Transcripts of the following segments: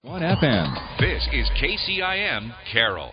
On FM, this is KCIM Carroll.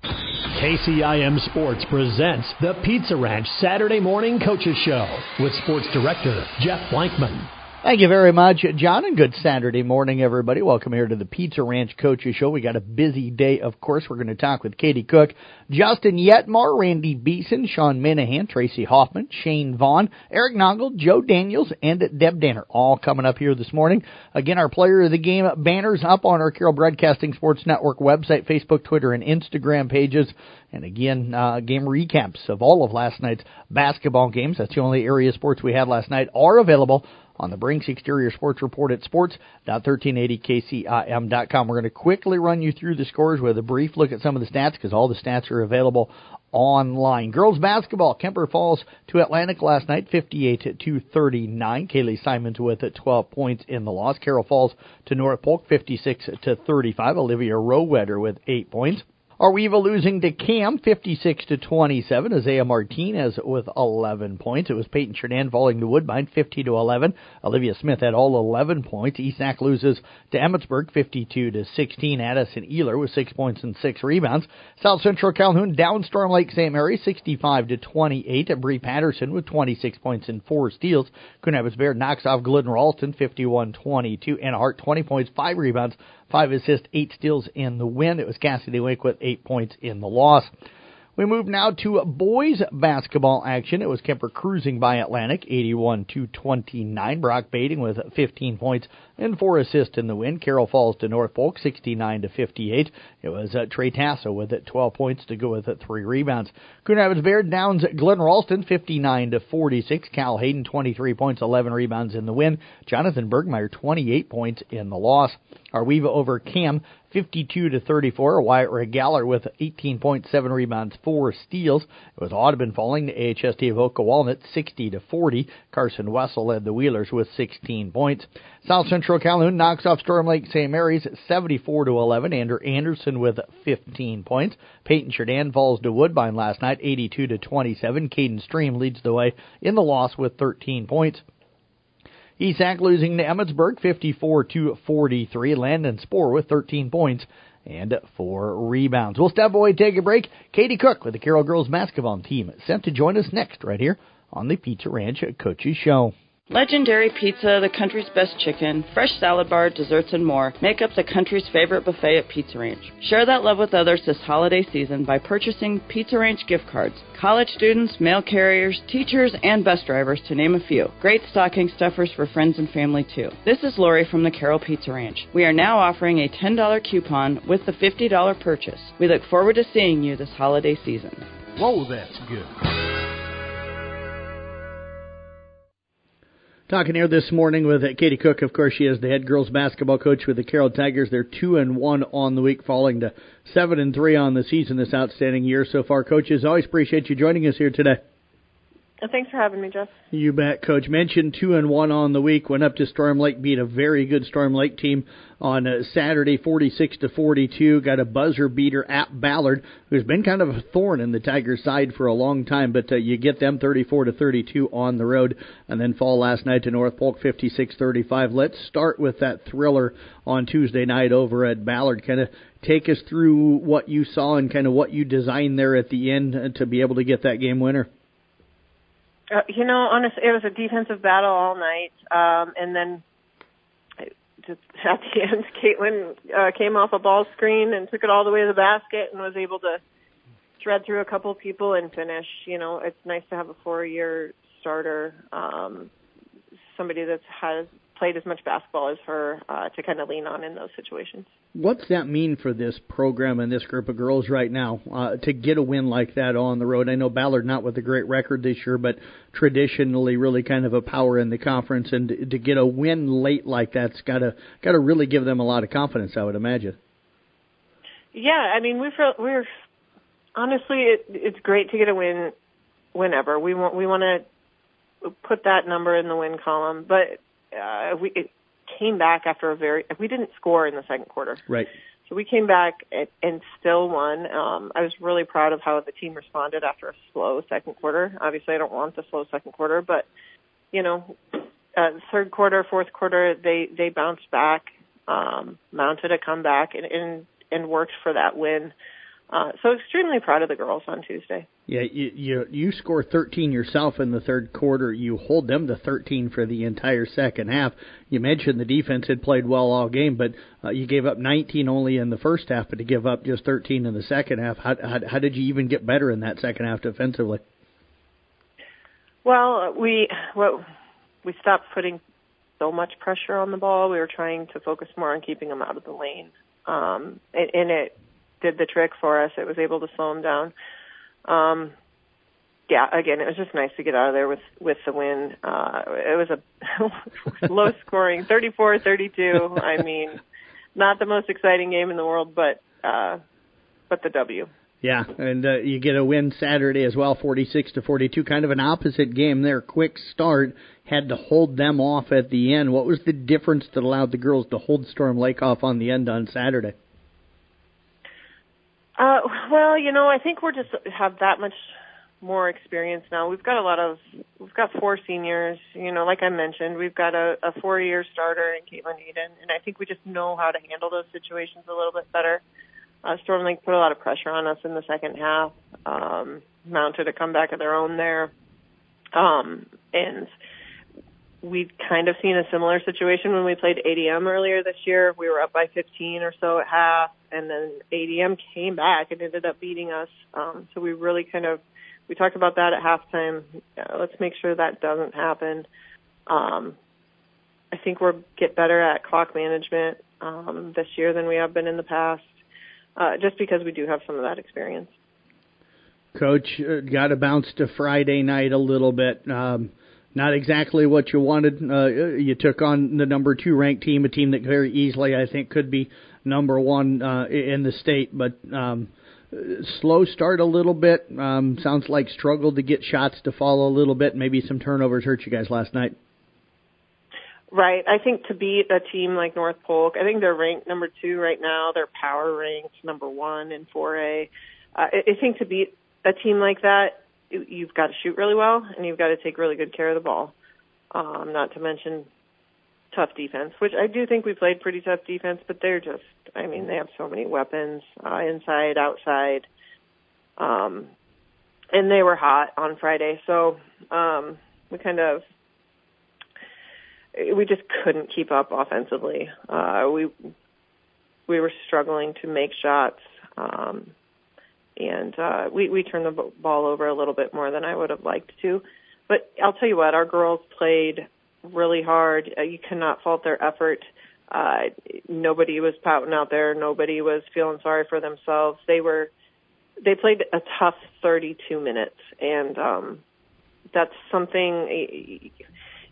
KCIM Sports presents the Pizza Ranch Saturday Morning Coaches Show with Sports Director Jeff Blankman. Thank you very much, John, and good Saturday morning, everybody. Welcome here to the Pizza Ranch Coaches Show. We got a busy day, of course. We're going to talk with Katie Cook, Justin Yetmar, Randy Beeson, Sean Minahan, Tracy Hoffman, Shane Vaughn, Eric Noggle, Joe Daniels, and Deb Danner, all coming up here this morning. Again, our Player of the Game banners up on our Carroll Broadcasting Sports Network website, Facebook, Twitter, and Instagram pages. And again, game recaps of all of last night's basketball games. That's the only area of sports we had last night, are available on the Brinks Exterior Sports Report at sports.1380kcim.com. We're going to quickly run you through the scores with a brief look at some of the stats because all the stats are available online. Girls basketball, Kemper Falls to Atlantic last night, 58-39. Kaylee Simons with 12 points in the loss. Carroll Falls to North Polk, 56-35. Olivia Rowetter with 8 points. Arweva losing to Cam, 56-27. Isaiah Martinez with 11 points. It was Peyton Chernan falling to Woodbine, 50-11. Olivia Smith had all 11 points. Eastsack loses to Emmetsburg, 52-16. Addison Ealer with 6 points and 6 rebounds. South Central Calhoun down Storm Lake St. Mary, 65-28. Bree Patterson with 26 points and 4 steals. Coon Rapids Bear knocks off Glidden Ralston, 51-22. Anna Hart, 20 points, 5 rebounds, 5 assists, 8 steals in the win. It was Cassidy Wake with 8 points in the loss. We move now to boys basketball action. It was Kemper cruising by Atlantic, 81-29. Brock Bading with 15 points and 4 assists in the win. Carroll Falls to North Polk, 69-58. It was Trey Tasso with 12 points to go with 3 rebounds. Coon Rapids Bear downs Glen Ralston, 59-46. Cal Hayden, 23 points, 11 rebounds in the win. Jonathan Bergmeyer, 28 points in the loss. Arweva over Cam, 52-34. Wyatt Regaller with 18 points, 7 rebounds, 4 steals. It was Audubon falling to AHST of Oka Walnut, 60-40. Carson Wessel led the Wheelers with 16 points. South Central Calhoun knocks off Storm Lake St. Mary's, 74-11. Andrew Anderson with 15 points. Peyton Chernan falls to Woodbine last night, 82-27. Caden Stream leads the way in the loss with 13 points. Eastsack losing to Emmetsburg, 54-43. Landon Spohr with 13 points and 4 rebounds. We'll step away, take a break. Katie Cook with the Carroll girls basketball team sent to join us next right here on the Pizza Ranch Coaches Show. Legendary Pizza, the country's best chicken, fresh salad bar, desserts, and more make up the country's favorite buffet at Pizza Ranch. Share that love with others this holiday season by purchasing Pizza Ranch gift cards. College students, mail carriers, teachers, and bus drivers, to name a few. Great stocking stuffers for friends and family, too. This is Lori from the Carroll Pizza Ranch. We are now offering a $10 coupon with the $50 purchase. We look forward to seeing you this holiday season. Whoa, that's good. Talking here this morning with Katie Cook. Of course, she is the head girls basketball coach with the Carroll Tigers. They're 2-1 on the week, falling to 7-3 on the season. This outstanding year so far. Coaches, always appreciate you joining us here today. Thanks for having me, Jeff. You bet, Coach. Mentioned 2-1 on the week. Went up to Storm Lake, beat a very good Storm Lake team on Saturday, 46-42. Got a buzzer beater at Ballard, who's been kind of a thorn in the Tigers' side for a long time. But you get them 34-32 on the road, and then fall last night to North Polk, 56-35. Let's start with that thriller on Tuesday night over at Ballard. Kind of take us through what you saw and kind of what you designed there at the end to be able to get that game winner. Honestly, it was a defensive battle all night, and then just at the end, Caitlin came off a ball screen and took it all the way to the basket and was able to shred through a couple people and finish. It's nice to have a 4-year starter, somebody that has played as much basketball as her to kind of lean on in those situations. What's that mean for this program and this group of girls right now to get a win like that on the road? I know Ballard not with a great record this year, but traditionally really kind of a power in the conference, and to get a win late like that's got to really give them a lot of confidence, I would imagine. Yeah, I mean we're honestly it's great to get a win whenever we want to put that number in the win column, but it came back after we didn't score in the second quarter. Right. So we came back and still won. I was really proud of how the team responded after a slow second quarter. Obviously, I don't want the slow second quarter, but, third quarter, fourth quarter, they bounced back. mounted a comeback and worked for that win. So extremely proud of the girls on Tuesday. Yeah, you score 13 yourself in the third quarter. You hold them to 13 for the entire second half. You mentioned the defense had played well all game, but you gave up 19 only in the first half, but to give up just 13 in the second half, how did you even get better in that second half defensively? Well, we stopped putting so much pressure on the ball. We were trying to focus more on keeping them out of the lane, and it did the trick for us. It was able to slow them down. Again, it was just nice to get out of there with the win. It was a low scoring, 34-32. I mean, not the most exciting game in the world, but the W. Yeah, and you get a win Saturday as well, 46-42. Kind of an opposite game there. Quick start, had to hold them off at the end. What was the difference that allowed the girls to hold Storm Lake off on the end on Saturday? Well, I think we're just have that much more experience now. We've got 4 seniors. Like I mentioned, we've got a 4-year starter in Caitlin Eden, and I think we just know how to handle those situations a little bit better. Storm Lake put a lot of pressure on us in the second half, mounted a comeback of their own there, and we've kind of seen a similar situation when we played ADM earlier this year. We were up by 15 or so at half, and then ADM came back and ended up beating us. So we really we talked about that at halftime. Let's make sure that doesn't happen. I think we'll get better at clock management this year than we have been in the past, just because we do have some of that experience. Coach, got to bounce to Friday night a little bit. Not exactly what you wanted. You took on the number 2 ranked team, a team that very easily, I think, could be number 1 in the state. But slow start a little bit. Sounds like struggled to get shots to fall a little bit. Maybe some turnovers hurt you guys last night. Right. I think to beat a team like North Polk, I think they're ranked number 2 right now. They're power ranked number 1 in 4A. I think to beat a team like that, you've got to shoot really well, and you've got to take really good care of the ball, not to mention tough defense, which I do think we played pretty tough defense, but they're just, they have so many weapons, inside, outside, and they were hot on Friday. So we just couldn't keep up offensively. We were struggling to make shots, and we turned the ball over a little bit more than I would have liked to. But I'll tell you what, our girls played really hard. You cannot fault their effort. Nobody was pouting out there. Nobody was feeling sorry for themselves. They played a tough 32 minutes, and that's something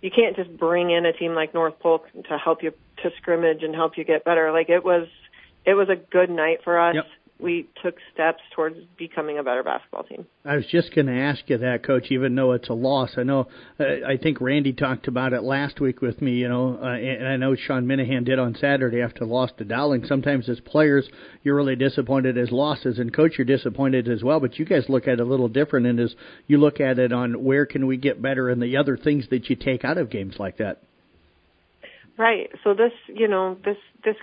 you can't just bring in a team like North Polk to help you to scrimmage and help you get better. Like it was a good night for us. Yep. We took steps towards becoming a better basketball team. I was just going to ask you that, Coach, even though it's a loss. I think Randy talked about it last week with me, and I know Sean Minahan did on Saturday after the loss to Dowling. Sometimes as players, you're really disappointed as losses, and Coach, you're disappointed as well, but you guys look at it a little different, and as you look at it on where can we get better and the other things that you take out of games like that. Right. So this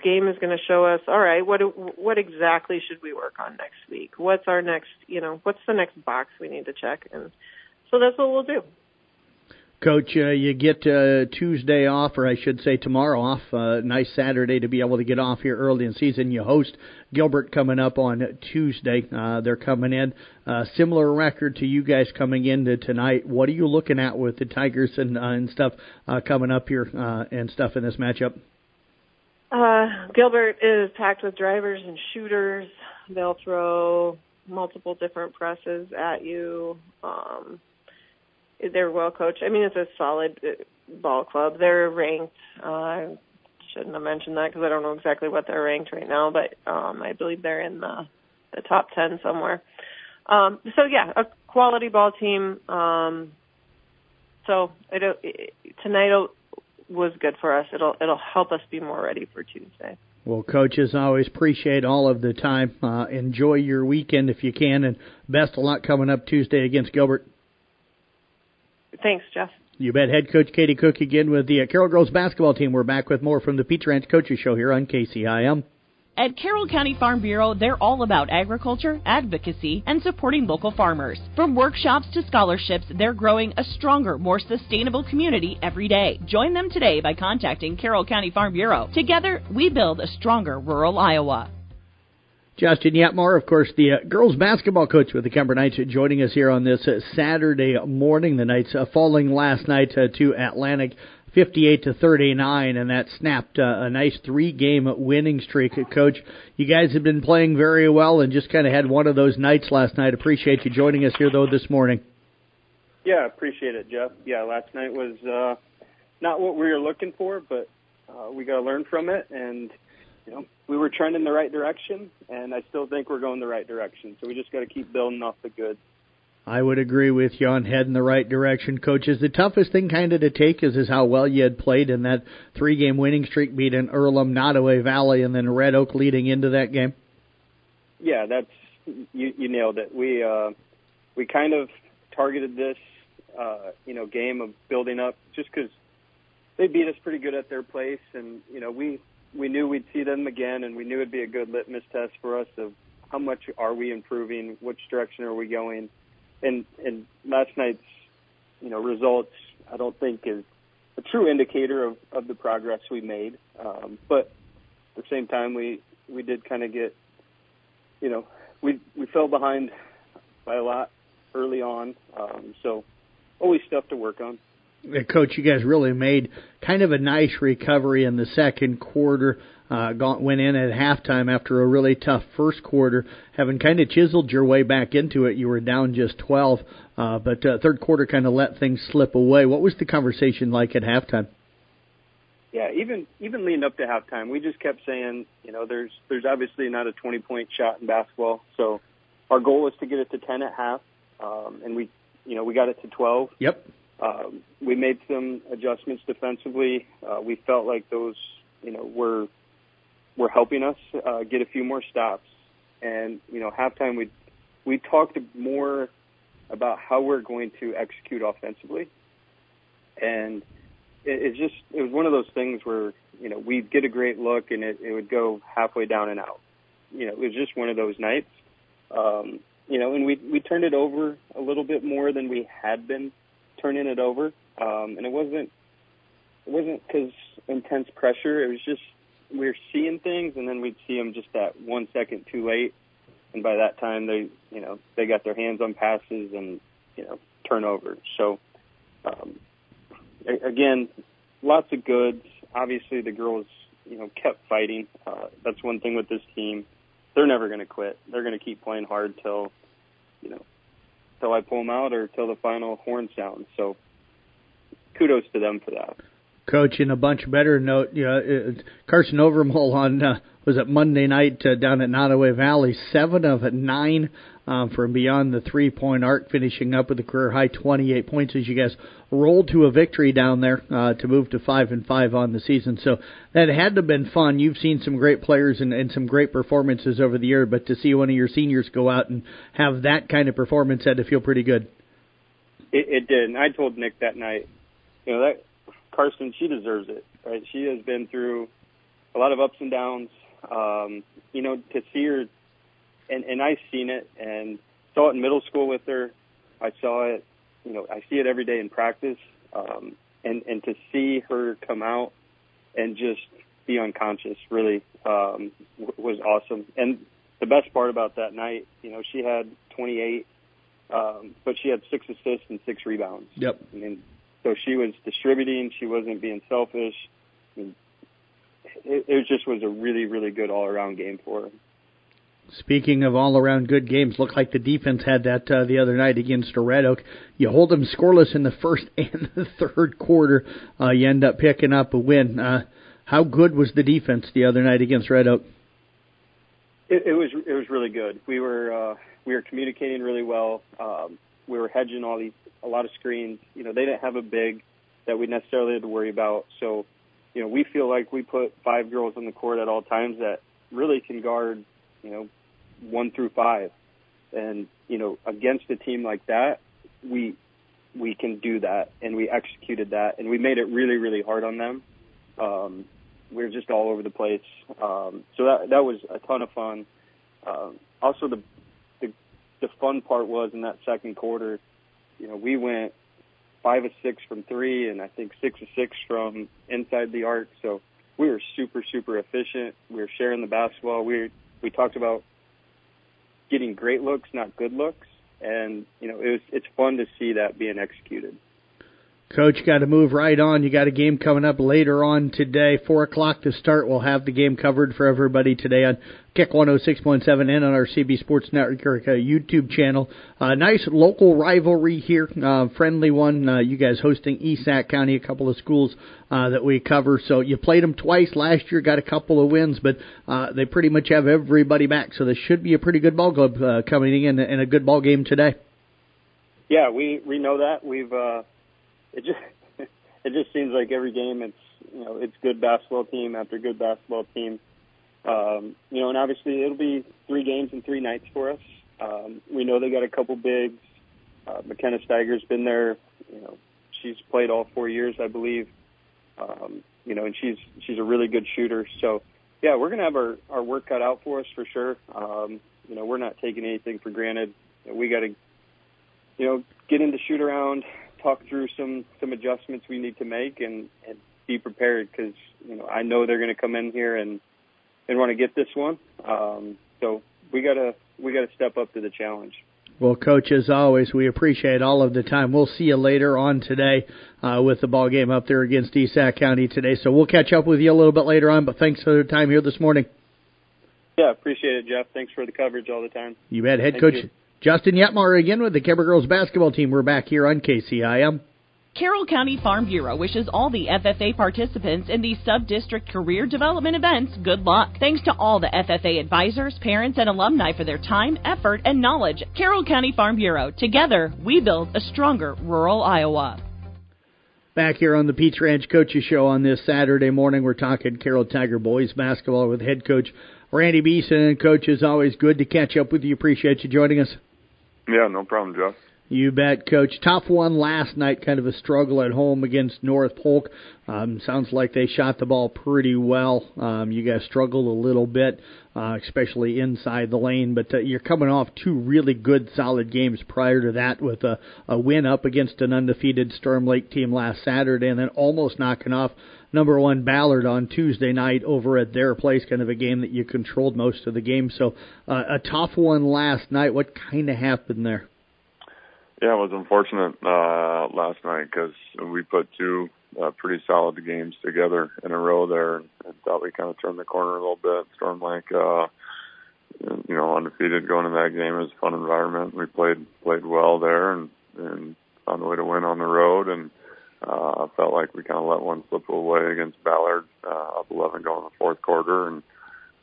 game is going to show us, all right, what exactly should we work on next week? What's our next, what's the next box we need to check? And so that's what we'll do. Coach, you get Tuesday off, or I should say tomorrow off. Nice Saturday to be able to get off here early in season. You host Gilbert coming up on Tuesday. They're coming in. Similar record to you guys coming into tonight. What are you looking at with the Tigers and stuff coming up here and stuff in this matchup? Gilbert is packed with drivers and shooters. They'll throw multiple different presses at you. They're well coached. It's a solid ball club. They're ranked. I shouldn't have mentioned that because I don't know exactly what they're ranked right now, but I believe they're in the top 10 somewhere. A quality ball team. Tonight was good for us. It'll help us be more ready for Tuesday. Well, Coach, as always, appreciate all of the time. Enjoy your weekend if you can, and best of luck coming up Tuesday against Gilbert. Thanks, Jeff. You bet. Head coach Katie Cook again with the Carroll Girls basketball team. We're back with more from the Pizza Ranch Coaches Show here on KCIM. At Carroll County Farm Bureau, they're all about agriculture, advocacy, and supporting local farmers. From workshops to scholarships, they're growing a stronger, more sustainable community every day. Join them today by contacting Carroll County Farm Bureau. Together, we build a stronger rural Iowa. Justin Yatmar, of course, the girls basketball coach with the Kemper Knights, joining us here on this Saturday morning. The Knights falling last night to Atlantic 58-39, and that snapped a nice 3-game winning streak. Coach, you guys have been playing very well and just kind of had one of those nights last night. Appreciate you joining us here, though, this morning. Yeah, appreciate it, Jeff. Yeah, last night was not what we were looking for, but we got to learn from it, and we were trending the right direction, and I still think we're going the right direction. So we just got to keep building off the good. I would agree with you on heading the right direction, Coach. Is the toughest thing kind of to take is how well you had played in that 3-game winning streak, beating Earlham, Nottoway Valley, and then Red Oak leading into that game? Yeah, you nailed it. We kind of targeted this game of building up just because they beat us pretty good at their place, and we knew we'd see them again, and we knew it'd be a good litmus test for us of how much are we improving, which direction are we going. And last night's results, I don't think is a true indicator of the progress we made. But at the same time, we did kind of get, we fell behind by a lot early on. So always stuff to work on. Coach, you guys really made kind of a nice recovery in the second quarter. Went in at halftime after a really tough first quarter, having kind of chiseled your way back into it. You were down just 12, but third quarter kind of let things slip away. What was the conversation like at halftime? Yeah, even leading up to halftime, we just kept saying, there's obviously not a 20-point shot in basketball, so our goal was to get it to 10 at half, and we got it to 12. Yep. We made some adjustments defensively. We felt like those, were helping us get a few more stops. And, halftime we talked more about how we're going to execute offensively. And it was one of those things where, we'd get a great look and it would go halfway down and out. It was just one of those nights. And we turned it over a little bit more than we had been turning it over. And it wasn't because intense pressure. It was just we were seeing things, and then we'd see them just that 1 second too late. And by that time, they got their hands on passes and, turnovers. So, again, lots of goods. Obviously, the girls, kept fighting. That's one thing with this team. They're never going to quit. They're going to keep playing hard till I pull them out or till the final horn sounds. So kudos to them for that. Coach, in a bunch better note, Carson Overmole on was it Monday night down at Nottoway Valley, 7 of 9 from beyond the 3-point arc, finishing up with a career high 28 points as you guys rolled to a victory down there to move to 5-5 on the season. So that had to have been fun. You've seen some great players and some great performances over the year, but to see one of your seniors go out and have that kind of performance had to feel pretty good. It did, and I told Nick that night, that Carson, she deserves it, right? She has been through a lot of ups and downs. To see her, and I've seen it and saw it in middle school with her. I saw it, I see it every day in practice. And to see her come out and just be unconscious really was awesome. And the best part about that night, she had 28, but she had 6 assists and 6 rebounds. Yep. So she was distributing. She wasn't being selfish. It just was a really, really good all-around game for her. Speaking of all-around good games, looked like the defense had that the other night against Red Oak. You hold them scoreless in the first and the third quarter. You end up picking up a win. How good was the defense the other night against Red Oak? It was really good. We were communicating really well. We were hedging a lot of screens. They didn't have a big that we necessarily had to worry about. So, we feel like we put 5 girls on the court at all times that really can guard, 1 through 5. And, against a team like that, we we can do that, and we executed that, and we made it really, really hard on them. We were just all over the place. So that was a ton of fun. Also, the fun part was in that second quarter, we went 5 of 6 from 3, and I think 6 of 6 from inside the arc. So we were super, super efficient. We were sharing the basketball. We talked about getting great looks, not good looks, and it's fun to see that being executed. Coach, got to move right on. You got a game coming up later on today, 4 o'clock to start. We'll have the game covered for everybody today on Kick 106.7 and on our CB Sports Network YouTube channel. Nice local rivalry here, friendly one. You guys hosting Esac County, a couple of schools that we cover. So you played them twice last year, got a couple of wins, but they pretty much have everybody back. So this should be a pretty good ball club coming in and a good ball game today. Yeah, we know that. It just seems like every game it's good basketball team after good basketball team. And obviously it'll be 3 games and 3 nights for us. We know they got a couple bigs. McKenna Steiger's been there. She's played all 4 years, I believe. And she's a really good shooter. So yeah, we're gonna have our work cut out for us for sure. We're not taking anything for granted. We got to get into shoot around, talk through some adjustments we need to make, and be prepared because I know they're going to come in here and want to get this one. So we gotta step up to the challenge. Well, Coach, as always, we appreciate all of the time. We'll see you later on today with the ball game up there against Esac County today. So we'll catch up with you a little bit later on. But thanks for the time here this morning. Yeah, appreciate it, Jeff. Thanks for the coverage all the time. You bet. Head coach Justin Yetmar again with the Kemper girls basketball team. We're back here on KCIM. Carroll County Farm Bureau wishes all the FFA participants in these sub-district career development events good luck. Thanks to all the FFA advisors, parents, and alumni for their time, effort, and knowledge. Carroll County Farm Bureau. Together, we build a stronger rural Iowa. Back here on the Peach Ranch Coaches Show on this Saturday morning, we're talking Carroll Tiger boys basketball with head coach Randy Beeson. And Coach, as always, good to catch up with you. Appreciate you joining us. Yeah, no problem, Jeff. You bet, Coach. Tough one last night, kind of a struggle at home against North Polk. Sounds like they shot the ball pretty well. You guys struggled a little bit, especially inside the lane, but you're coming off 2 really good, solid games prior to that with a win up against an undefeated Storm Lake team last Saturday and then almost knocking off number 1 Ballard on Tuesday night over at their place, kind of a game that you controlled most of the game. So a tough one last night. What kind of happened there? Yeah, it was unfortunate last night because we put 2 pretty solid games together in a row there and thought we kind of turned the corner a little bit. Storm Lake, undefeated going into that game. It was a fun environment. We played well there and found a way to win on the road, and I felt like we kind of let one slip away against Ballard, up 11 going in the fourth quarter, and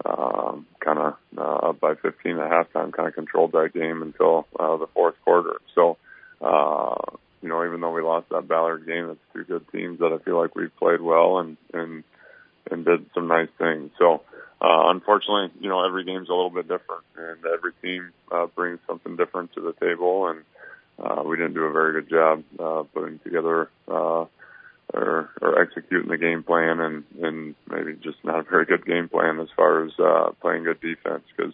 kind of up by 15 at halftime, kind of controlled that game until the fourth quarter. So, even though we lost that Ballard game, it's 2 good teams that I feel like we played well and did some nice things. So, unfortunately, every game's a little bit different, and every team brings something different to the table, and we didn't do a very good job putting together or executing the game plan, and maybe just not a very good game plan as far as playing good defense because,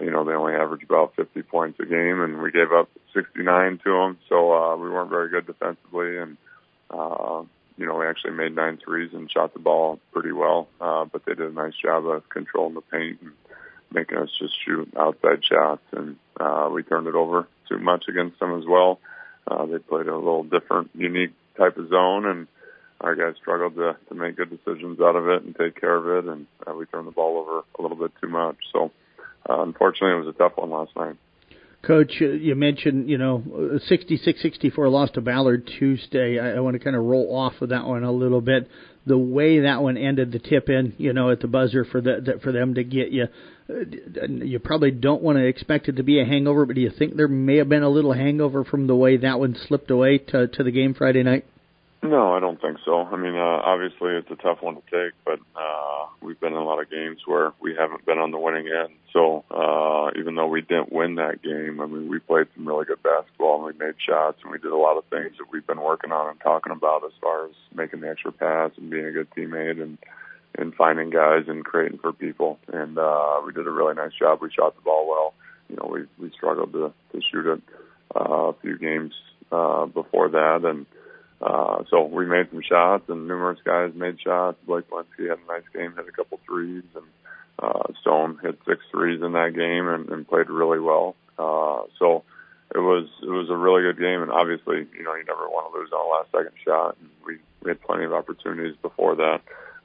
they only average about 50 points a game, and we gave up 69 to them, so we weren't very good defensively, and, we actually made 9 threes and shot the ball pretty well, but they did a nice job of controlling the paint and making us just shoot outside shots, and we turned it over too much against them as well. They played a little different, unique type of zone, and our guys struggled to make good decisions out of it and take care of it, and we turned the ball over a little bit too much. So, unfortunately, it was a tough one last night. Coach, you mentioned, 66-64 loss to Ballard Tuesday. I want to kind of roll off of that one a little bit. The way that one ended, the tip in, at the buzzer for them to get you, you probably don't want to expect it to be a hangover, but do you think there may have been a little hangover from the way that one slipped away to the game Friday night? No, I don't think so. I mean, obviously it's a tough one to take, but we've been in a lot of games where we haven't been on the winning end. So even though we didn't win that game, I mean, we played some really good basketball and we made shots and we did a lot of things that we've been working on and talking about as far as making the extra pass and being a good teammate and finding guys and creating for people. And we did a really nice job. We shot the ball well. You know, we struggled to shoot it a few games before that, and so we made some shots, and numerous guys made shots. Blake Linsky had a nice game, hit a couple threes, and Stone hit 6 threes in that game and played really well. So it was a really good game, and obviously, you know, you never want to lose on a last-second shot. And we had plenty of opportunities before that.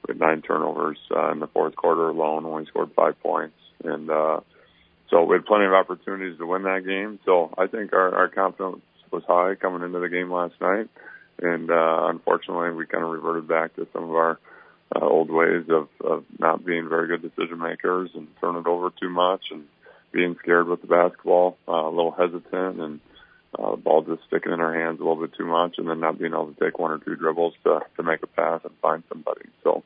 We had 9 turnovers in the fourth quarter alone, only scored 5 points, and so we had plenty of opportunities to win that game. So I think our confidence was high coming into the game last night. And unfortunately, we kind of reverted back to some of our old ways of not being very good decision makers and turning it over too much and being scared with the basketball, a little hesitant, and the ball just sticking in our hands a little bit too much, and then not being able to take 1 or 2 dribbles to make a pass and find somebody. So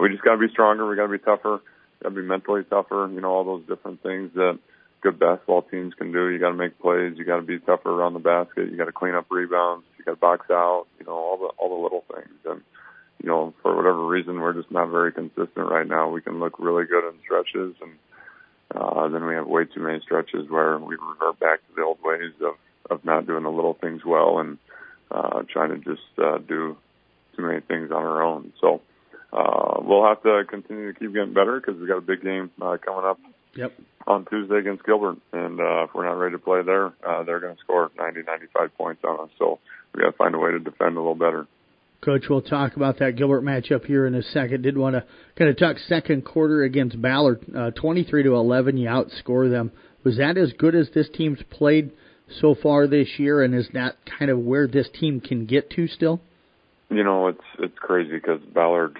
we just got to be stronger. We got to be tougher. Got to be mentally tougher. You know, all those different things that good basketball teams can do. You got to make plays. You got to be tougher around the basket. You got to clean up rebounds. You got to box out. You know, all the little things. And you know, for whatever reason, we're just not very consistent right now. We can look really good in stretches, and then we have way too many stretches where we revert back to the old ways of not doing the little things well and trying to just do too many things on our own. So we'll have to continue to keep getting better because we got a big game coming up. Yep. On Tuesday against Gilbert, and if we're not ready to play there, they're going to score 90, 95 points on us. So we got to find a way to defend a little better. Coach, we'll talk about that Gilbert matchup here in a second. Did want to kind of talk second quarter against Ballard, 23-11. You outscore them. Was that as good as this team's played so far this year, and is that kind of where this team can get to still? You know, it's crazy because Ballard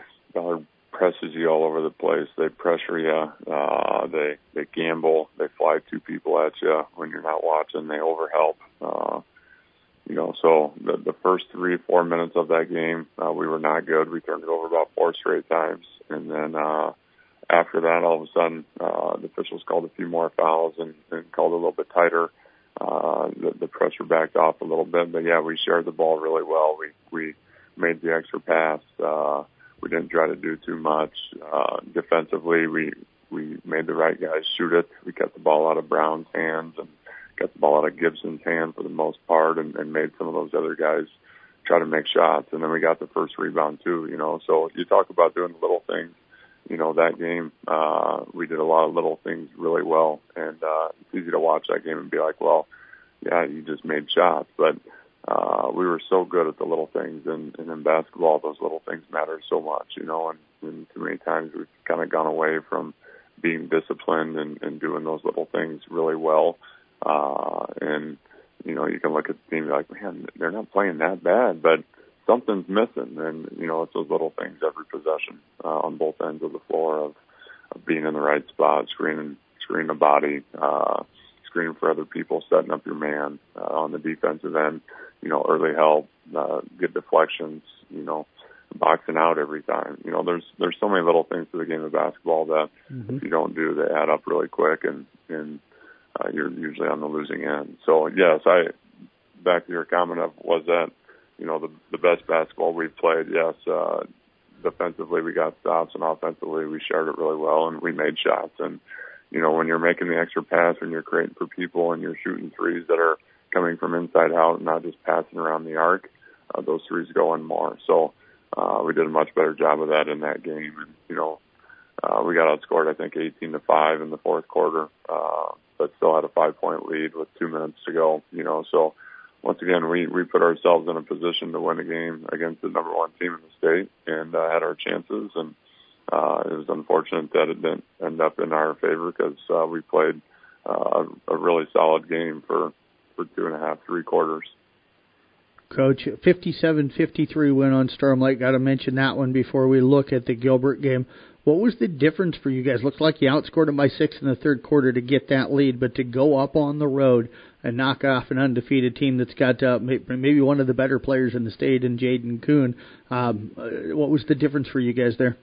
presses you all over the place. They pressure you. They gamble. They fly 2 people at you when you're not watching. They overhelp. You know, so the first 3 or 4 minutes of that game, we were not good. We turned it over about 4 straight times. And then after that, all of a sudden, the officials called a few more fouls and called a little bit tighter. The pressure backed off a little bit. But, yeah, we shared the ball really well. We made the extra pass. We didn't try to do too much. Defensively, we made the right guys shoot it. We kept the ball out of Brown's hands and got the ball out of Gibson's hand for the most part and made some of those other guys try to make shots. And then we got the first rebound, too, you know. So you talk about doing the little things. You know, that game, we did a lot of little things really well. And it's easy to watch that game and be like, well, yeah, you just made shots. But we were so good at the little things, and in basketball, those little things matter so much, you know, and too many times we've kind of gone away from being disciplined and doing those little things really well. And, you know, you can look at the team and be like, man, they're not playing that bad, but something's missing. And, you know, it's those little things every possession on both ends of the floor of being in the right spot, screening the body, screening for other people, setting up your man on the defensive end, you know, early help, good deflections, you know, boxing out every time. You know, there's so many little things to the game of basketball that if you don't do, they add up really quick, and you're usually on the losing end. So, yes, back to your comment of was that, you know, the best basketball we've played, yes. Defensively, we got stops, and offensively, we shared it really well, and we made shots. And, you know, when you're making the extra pass, when you're creating for people, and you're shooting threes that are coming from inside out and not just passing around the arc, those threes go in more. So we did a much better job of that in that game. And, you know, we got outscored, I think, 18-5 in the fourth quarter, but still had a 5-point lead with 2 minutes to go, you know. So, once again, we put ourselves in a position to win a game against the number 1 team in the state and had our chances. And it was unfortunate that it didn't end up in our favor because we played a really solid game for 2.5, 3 quarters. Coach, 57-53 win on Storm Lake. Got to mention that one before we look at the Gilbert game. What was the difference for you guys? Looks like you outscored them by 6 in the third quarter to get that lead, but to go up on the road and knock off an undefeated team that's got maybe one of the better players in the state in Jaden Kuhn, what was the difference for you guys there?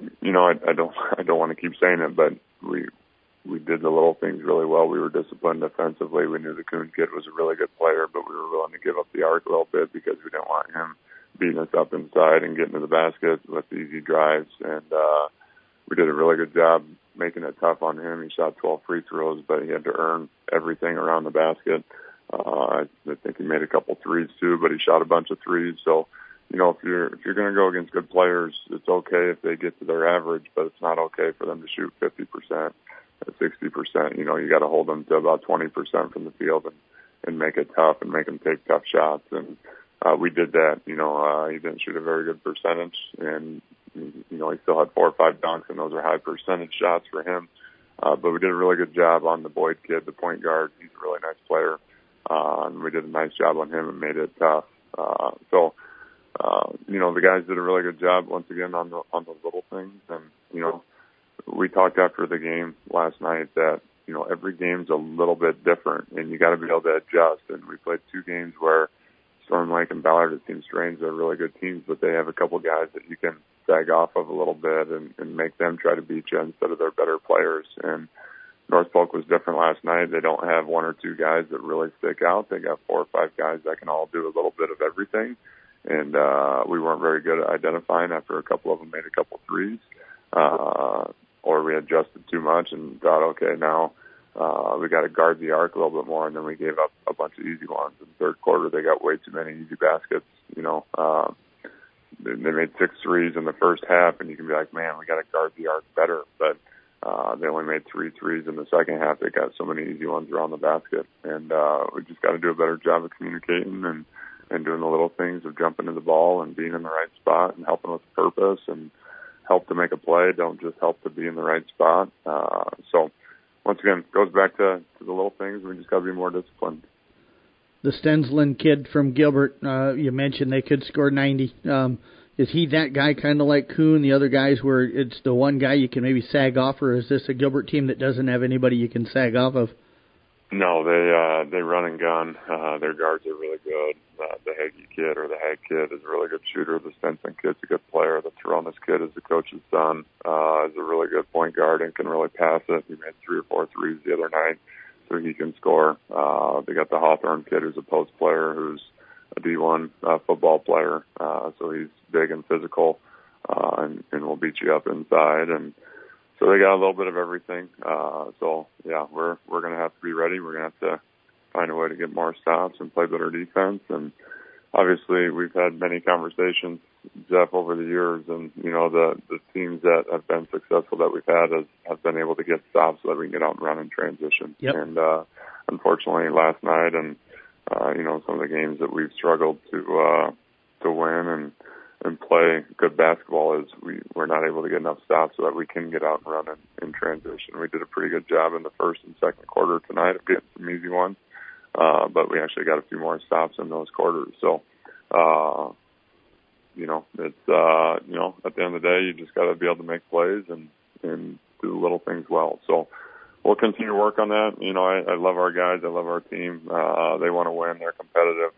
I don't want to keep saying it, but we did the little things really well. We were disciplined defensively. We knew the Kuhn kid was a really good player, but we were willing to give up the arc a little bit because we didn't want him beating us up inside and getting to the basket with easy drives. And we did a really good job making it tough on him. He shot 12 free throws, but he had to earn everything around the basket. I think he made a couple threes too, but he shot a bunch of threes. So, if you're going to go against good players, it's okay if they get to their average, but it's not okay for them to shoot 50% or 60%. You got to hold them to about 20% from the field and make it tough and make them take tough shots. And we did that. He didn't shoot a very good percentage, and he still had 4 or 5 dunks, and those are high percentage shots for him. But we did a really good job on the Boyd kid, the point guard. He's a really nice player, and we did a nice job on him and made it tough. The guys did a really good job once again on those little things. And we talked after the game last night that every game's a little bit different, and you got to be able to adjust. And we played 2 games where Storm Lake and Ballard, it seems strange, they're really good teams, but they have a couple guys that you can sag off of a little bit and make them try to beat you instead of their better players. And North Polk was different last night. They don't have 1 or 2 guys that really stick out. They got 4 or 5 guys that can all do a little bit of everything. And we weren't very good at identifying after a couple of them made a couple threes. Or we adjusted too much and thought, okay, now we got to guard the arc a little bit more, and then we gave up a bunch of easy ones. In the third quarter, they got way too many easy baskets. They made 6 threes in the first half, and you can be like, man, we got to guard the arc better. But they only made 3 threes in the second half. They got so many easy ones around the basket. And we just got to do a better job of communicating and doing the little things of jumping to the ball and being in the right spot and helping with purpose and help to make a play. Don't just help to be in the right spot. So once again, it goes back to the little things. We just got to be more disciplined. The Stensland kid from Gilbert, you mentioned they could score 90. Is he that guy kind of like Kuhn, the other guys where it's the one guy you can maybe sag off, or is this a Gilbert team that doesn't have anybody you can sag off of? No, they run and gun. Their guards are really good. The Hagee kid or the Hag kid is a really good shooter. The Stenson kid's a good player. The Taronis kid is the coach's son. Is a really good point guard and can really pass it. He made 3 or 4 threes the other night, so he can score. They got the Hawthorne kid who's a post player who's a D1 football player. So he's big and physical and will beat you up inside. And so they got a little bit of everything. We're going to have to be ready. We're going to have to find a way to get more stops and play better defense. And obviously we've had many conversations, Jeff, over the years, and the teams that have been successful that we've had have been able to get stops so that we can get out and run in transition. Yep. And unfortunately last night and some of the games that we've struggled to win and play good basketball is we're not able to get enough stops so that we can get out and run in transition. We did a pretty good job in the first and second quarter tonight of getting some easy ones, but we actually got a few more stops in those quarters. So, it's at the end of the day, you just got to be able to make plays and do the little things well. So we'll continue to work on that. I love our guys. I love our team. They want to win. They're competitive.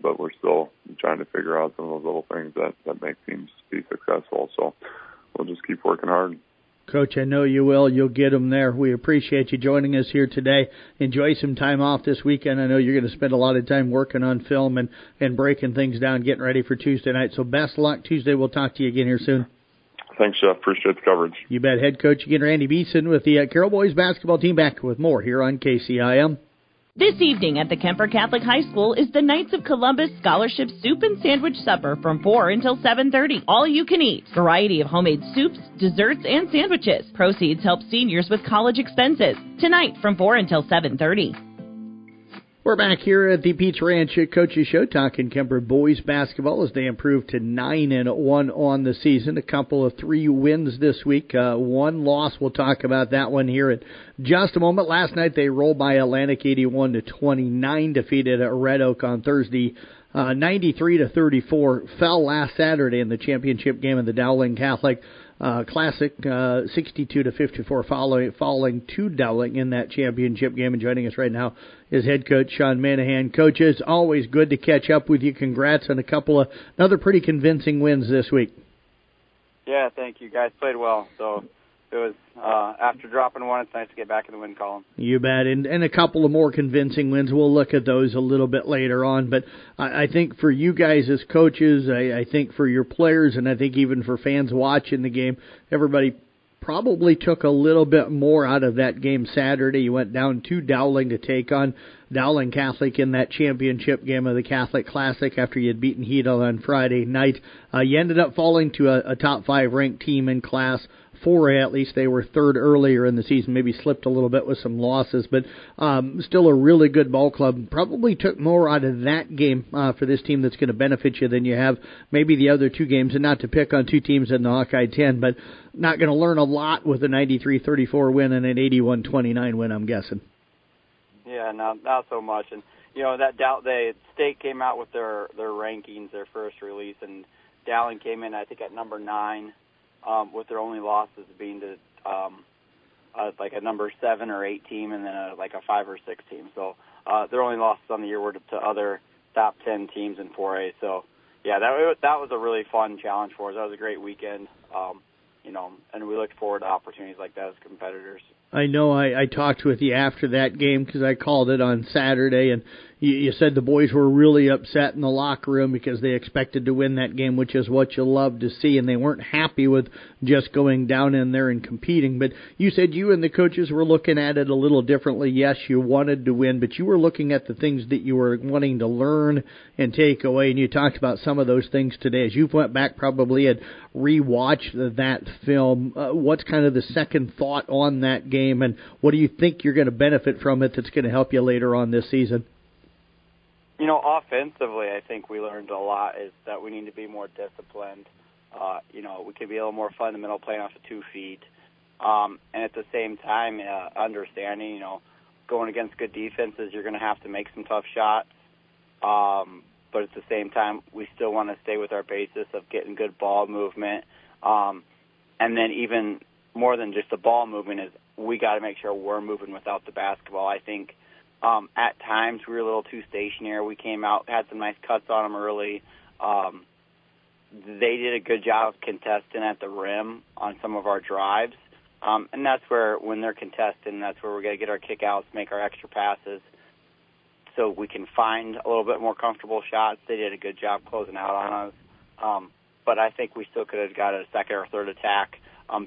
But we're still trying to figure out some of those little things that make teams be successful. So we'll just keep working hard. Coach, I know you will. You'll get them there. We appreciate you joining us here today. Enjoy some time off this weekend. I know you're going to spend a lot of time working on film and breaking things down, getting ready for Tuesday night. So best luck Tuesday. We'll talk to you again here soon. Thanks, Jeff. Appreciate the coverage. You bet. Head coach again, Randy Beeson with the Carroll Boys basketball team, back with more here on KCIM. This evening at the Kemper Catholic High School is the Knights of Columbus Scholarship Soup and Sandwich Supper from 4 until 7:30. All you can eat. Variety of homemade soups, desserts, and sandwiches. Proceeds help seniors with college expenses. Tonight from 4 until 7:30. We're back here at the Pizza Ranch Coaches Show talking Kemper boys basketball as they improve to 9-1 on the season. A couple of 3 wins this week. 1 loss. We'll talk about that one here in just a moment. Last night they rolled by Atlantic 81-29, defeated Red Oak on Thursday 93-34. Fell last Saturday in the championship game of the Dowling Catholic. Classic 62-54 falling to Dowling in that championship game. And joining us right now is head coach Sean Manahan. Coach, it's always good to catch up with you. Congrats on another pretty convincing wins this week. Yeah, thank you. Guys played well, so it was after dropping one, it's nice to get back in the win column. You bet, and a couple of more convincing wins. We'll look at those a little bit later on, but I think for you guys as coaches, I think for your players, and I think even for fans watching the game, everybody probably took a little bit more out of that game Saturday. You went down to Dowling to take on Dowling Catholic in that championship game of the Catholic Classic after you had beaten Hedel on Friday night. You ended up falling to a top 5 ranked team in Class 4A, at least. They were third earlier in the season, maybe slipped a little bit with some losses, but still a really good ball club. Probably took more out of that game for this team that's going to benefit you than you have maybe the other two games, and not to pick on two teams in the Hawkeye 10, but not going to learn a lot with a 93-34 win and an 81-29 win, I'm guessing. Yeah, not so much. And, State came out with their rankings, their first release, and Dowling came in, I think, at number 9. With their only losses being to like a number 7 or 8 team, and then a 5 or 6 team. So their only losses on the year were to other top 10 teams in 4A. So yeah, that was a really fun challenge for us. That was a great weekend, and we looked forward to opportunities like that as competitors. I know I talked with you after that game because I called it on Saturday, and you said the boys were really upset in the locker room because they expected to win that game, which is what you love to see, and they weren't happy with just going down in there and competing. But you said you and the coaches were looking at it a little differently. Yes, you wanted to win, but you were looking at the things that you were wanting to learn and take away, and you talked about some of those things today. As you went back probably and rewatched that film, what's kind of the second thought on that game, and what do you think you're going to benefit from it that's going to help you later on this season? Offensively, I think we learned a lot is that we need to be more disciplined. We could be a little more fundamental playing off of 2 feet. And at the same time, understanding, going against good defenses, you're going to have to make some tough shots. But at the same time, we still want to stay with our basis of getting good ball movement. And then even more than just the ball movement is we got to make sure we're moving without the basketball. I think at times we were a little too stationary. We came out, had some nice cuts on them early. They did a good job of contesting at the rim on some of our drives. And that's where, when they're contesting, that's where we're going to get our kickouts, make our extra passes so we can find a little bit more comfortable shots. They did a good job closing out on us. But I think we still could have got a second or third attack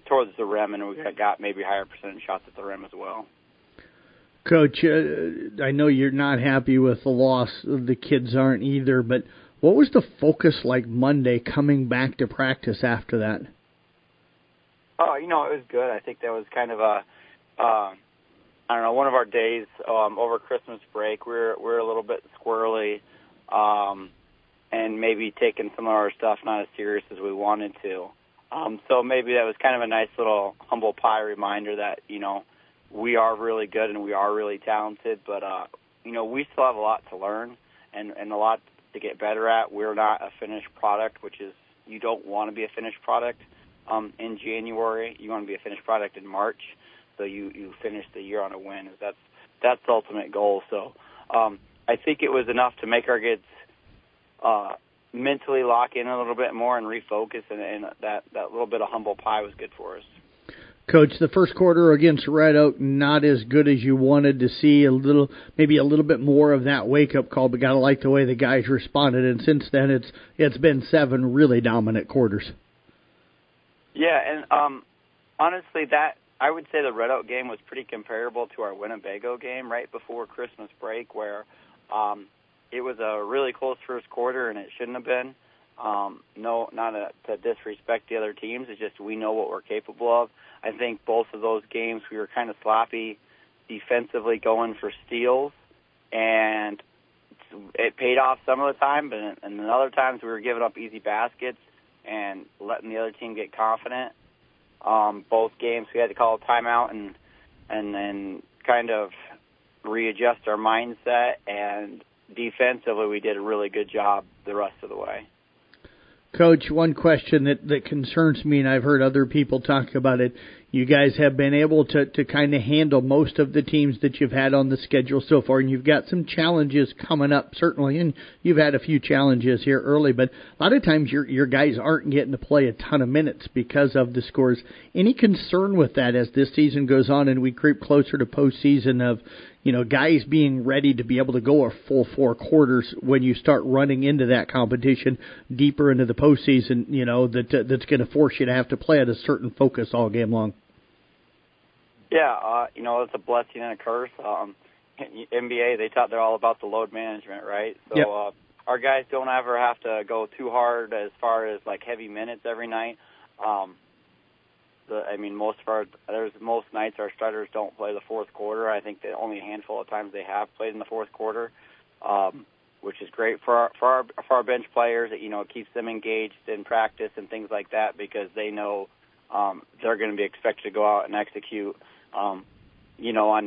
towards the rim, and we got maybe higher percentage shots at the rim as well. Coach, I know you're not happy with the loss. The kids aren't either, but what was the focus like Monday coming back to practice after that? Oh, it was good. I think that was kind of one of our days over Christmas break. We're a little bit squirrely and maybe taking some of our stuff not as serious as we wanted to. So maybe that was kind of a nice little humble pie reminder that, we are really good and we are really talented, but, we still have a lot to learn and a lot to get better at. We're not a finished product, which is, you don't want to be a finished product in January. You want to be a finished product in March, so you finish the year on a win. That's the ultimate goal. So I think it was enough to make our kids mentally lock in a little bit more and refocus, and that little bit of humble pie was good for us. Coach, the first quarter against Red Oak, not as good as you wanted to see. Maybe a little bit more of that wake-up call, but got to like the way the guys responded. And since then, it's been 7 really dominant quarters. Yeah, and honestly, I would say the Red Oak game was pretty comparable to our Winnebago game right before Christmas break, where it was a really close first quarter, and it shouldn't have been. No, not to disrespect the other teams. It's just we know what we're capable of. I think both of those games we were kind of sloppy defensively going for steals, and it paid off some of the time, but and then other times we were giving up easy baskets and letting the other team get confident. Both games we had to call a timeout and then kind of readjust our mindset, and defensively we did a really good job the rest of the way. Coach, one question that concerns me, and I've heard other people talk about it, you guys have been able to kind of handle most of the teams that you've had on the schedule so far, and you've got some challenges coming up, certainly, and you've had a few challenges here early, but a lot of times your guys aren't getting to play a ton of minutes because of the scores. Any concern with that as this season goes on and we creep closer to postseason of, guys being ready to be able to go a full 4 quarters when you start running into that competition deeper into the postseason, that's going to force you to have to play at a certain focus all game long? Yeah, it's a blessing and a curse. NBA, they're all about the load management, right? So yep. Our guys don't ever have to go too hard as far as like heavy minutes every night. Most nights our starters don't play the fourth quarter. I think that only a handful of times they have played in the fourth quarter, which is great for our bench players. It keeps them engaged in practice and things like that because they know they're going to be expected to go out and execute, on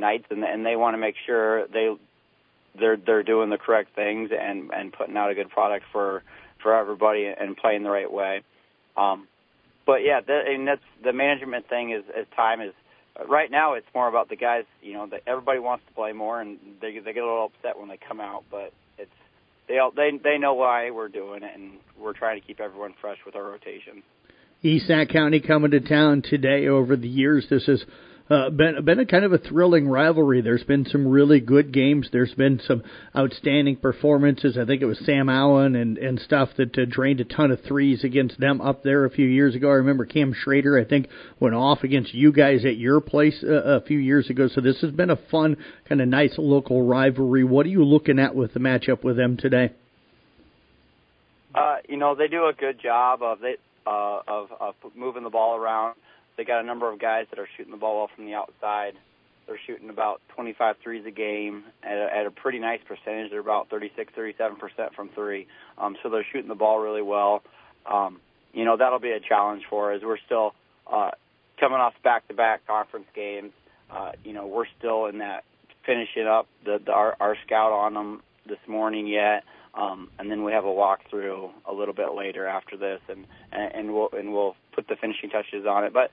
nights, and they want to make sure they're doing the correct things and putting out a good product for everybody and playing the right way. But yeah, that's the management thing. Is time is right now. It's more about the guys. That everybody wants to play more, and they get a little upset when they come out. But they know why we're doing it, and we're trying to keep everyone fresh with our rotation. East Sac County coming to town today. Over the years, this has been a kind of a thrilling rivalry. There's been some really good games. There's been some outstanding performances. I think it was Sam Allen and stuff that drained a ton of threes against them up there a few years ago. I remember Cam Schrader, I think, went off against you guys at your place a few years ago. So this has been a fun, kind of nice local rivalry. What are you looking at with the matchup with them today? They do a good job of moving the ball around. They got a number of guys that are shooting the ball well from the outside. They're shooting about 25 threes a game at a pretty nice percentage. They're about 36-37% from three. So they're shooting the ball really well. That'll be a challenge for us. We're still coming off back-to-back conference games. We're still in that finishing up our scout on them this morning yet. And then we have a walkthrough a little bit later after this, and we'll put the finishing touches on it. But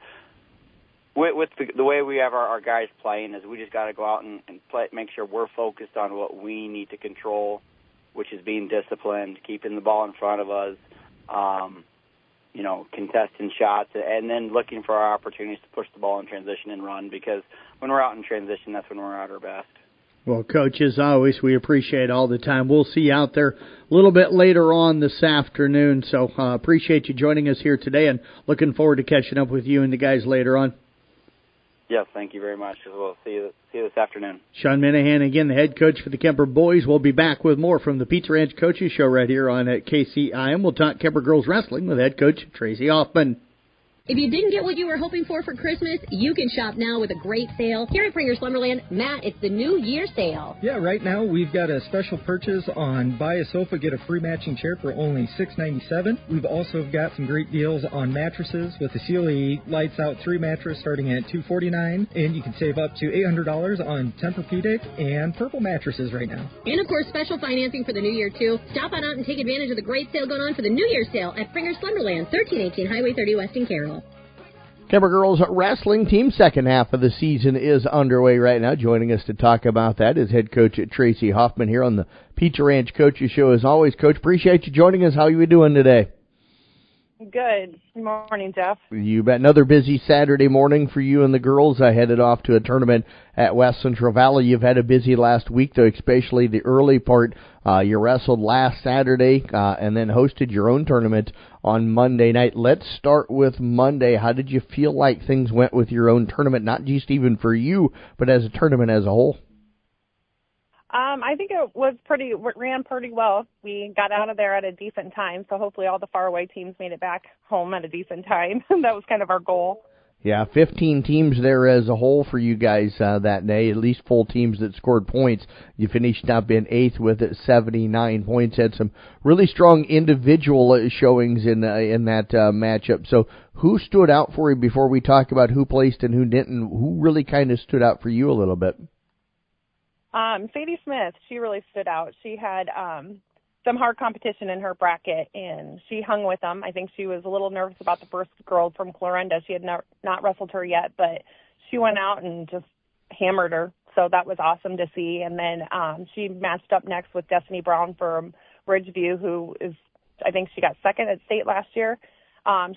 with the way we have our guys playing is we just got to go out and play, make sure we're focused on what we need to control, which is being disciplined, keeping the ball in front of us, contesting shots, and then looking for our opportunities to push the ball in transition and run, because when we're out in transition, that's when we're at our best. Well, Coach, as always, we appreciate all the time. We'll see you out there a little bit later on this afternoon, so appreciate you joining us here today and looking forward to catching up with you and the guys later on. Yes, thank you very much. We'll see you this afternoon. Sean Minahan, again, the head coach for the Kemper boys. We'll be back with more from the Pizza Ranch Coaches Show right here on KCIM. We'll talk Kemper girls wrestling with head coach Tracy Hoffman. If you didn't get what you were hoping for Christmas, you can shop now with a great sale. Here at Pringer's Lumberland, Matt, it's the New Year sale. Yeah, right now we've got a special purchase on buy a sofa, get a free matching chair for only $6.97. We've also got some great deals on mattresses with the Sealy Lights Out 3 mattress starting at $249, and you can save up to $800 on Tempur-Pedic and Purple mattresses right now. And, of course, special financing for the New Year, too. Stop on out and take advantage of the great sale going on for the New Year sale at Pringer's Lumberland, 1318 Highway 30 West in Carroll. Kemper girls wrestling team second half of the season is underway right now. Joining us to talk about that is head coach Tracy Hoffman here on the Pizza Ranch Coaches Show. As always, Coach, appreciate you joining us. How are you doing today? Good. Good morning, Jeff. You bet. Another busy Saturday morning for you and the girls. I headed off to a tournament at West Central Valley. You've had a busy last week, though, especially the early part. You wrestled last Saturday and then hosted your own tournament on Monday night. Let's start with Monday. How did you feel like things went with your own tournament, not just even for you, but as a tournament as a whole? I think it ran pretty well. We got out of there at a decent time, so hopefully all the faraway teams made it back home at a decent time. That was kind of our goal. Yeah, 15 teams there as a whole for you guys that day, at least full teams that scored points. You finished up in 8th with 79 points. Had some really strong individual showings in that matchup. So who stood out for you before we talk about who placed and who didn't? Who really kind of stood out for you a little bit? Sadie Smith, she really stood out. She had some hard competition in her bracket, and she hung with them. I think she was a little nervous about the first girl from Clarinda. She had not wrestled her yet, but she went out and just hammered her. So that was awesome to see. And then she matched up next with Destiny Brown from Ridgeview, who is, I think she got second at state last year.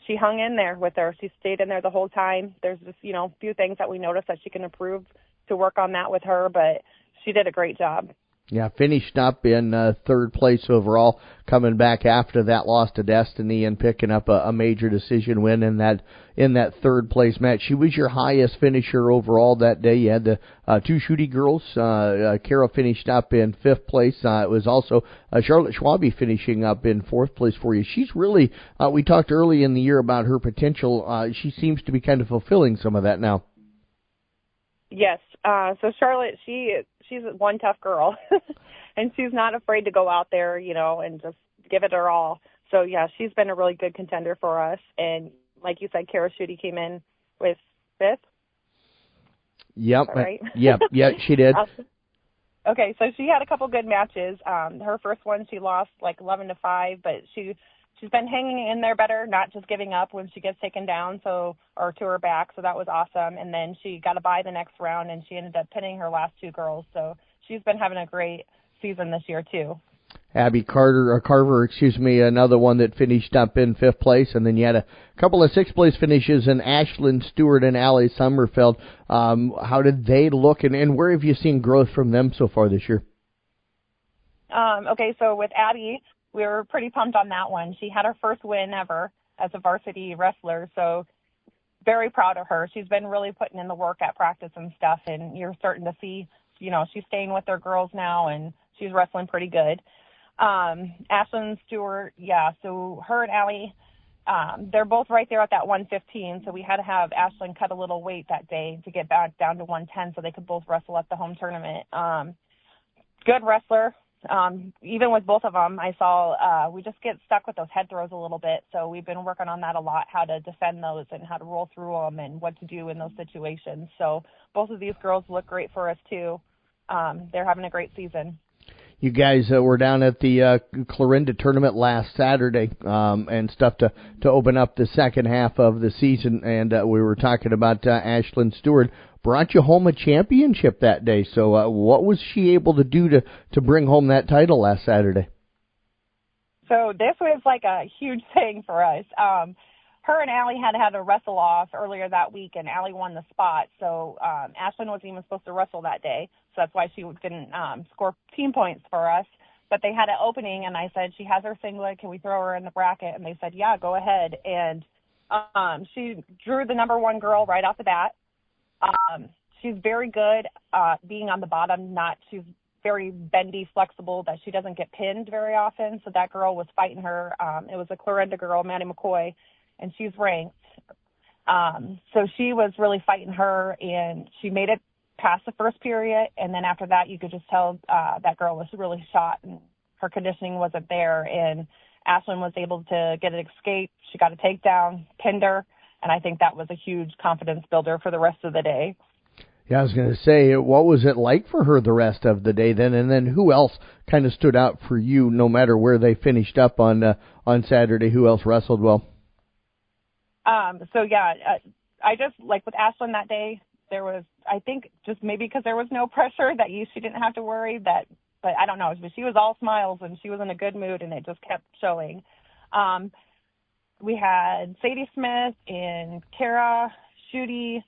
She hung in there with her. She stayed in there the whole time. There's just, a few things that we noticed that she can improve to work on that with her, but she did a great job. Yeah, finished up in third place overall, coming back after that loss to Destiny and picking up a major decision win in that third place match. She was your highest finisher overall that day. You had the two shooty girls. Carol finished up in fifth place. It was also Charlotte Schwabe finishing up in fourth place for you. She's really, we talked early in the year about her potential. She seems to be kind of fulfilling some of that now. Yes. So Charlotte, she's one tough girl, and she's not afraid to go out there, and just give it her all. So, yeah, she's been a really good contender for us. And like you said, Kara Schutte came in with fifth. Yep. Right? Yep, she did. Okay, so she had a couple good matches. Her first one, she lost like 11-5, but she's been hanging in there better, not just giving up when she gets taken down, or to her back. So that was awesome. And then she got a bye the next round, and she ended up pinning her last two girls. So she's been having a great season this year too. Abby Carver, another one that finished up in fifth place, and then you had a couple of sixth place finishes in Ashlyn Stewart and Allie Sommerfeld. How did they look, and where have you seen growth from them so far this year? Okay, so with Abby, we were pretty pumped on that one. She had her first win ever as a varsity wrestler, so very proud of her. She's been really putting in the work at practice and stuff, and you're starting to see, she's staying with their girls now, and she's wrestling pretty good. Ashlyn Stewart, so her and Allie, they're both right there at that 115, so we had to have Ashlyn cut a little weight that day to get back down to 110 so they could both wrestle at the home tournament. Good wrestler. Even with both of them, I saw we just get stuck with those head throws a little bit, so we've been working on that a lot, how to defend those and how to roll through them and what to do in those situations. So both of these girls look great for us, too. They're having a great season. You guys were down at the Clarinda tournament last Saturday and stuff to open up the second half of the season, and we were talking about Ashlyn Stewart. Brought you home a championship that day, so what was she able to do to bring home that title last Saturday? So this was like a huge thing for us. Her and Allie had a wrestle off earlier that week, and Allie won the spot. So Ashlyn wasn't even supposed to wrestle that day, so that's why she didn't score team points for us. But they had an opening, and I said, she has her singlet. Can we throw her in the bracket? And they said, yeah, go ahead. And she drew the number one girl right off the bat. She's very good being on the bottom. She's very bendy, flexible, that she doesn't get pinned very often. So that girl was fighting her. It was a Clarinda girl, Maddie McCoy, and she's ranked. So she was really fighting her, and she made it past the first period. And then after that, you could just tell that girl was really shot, and her conditioning wasn't there. And Ashlyn was able to get an escape. She got a takedown, pinned her. And I think that was a huge confidence builder for the rest of the day. Yeah, I was going to say, what was it like for her the rest of the day then? And then who else kind of stood out for you, no matter where they finished up on Saturday? Who else wrestled well? I just, like with Ashlyn that day, there was, I think, just maybe because there was no pressure that she didn't have to worry that, but I don't know. But she was all smiles, and she was in a good mood, and it just kept showing. We had Sadie Smith and Kara Schutte.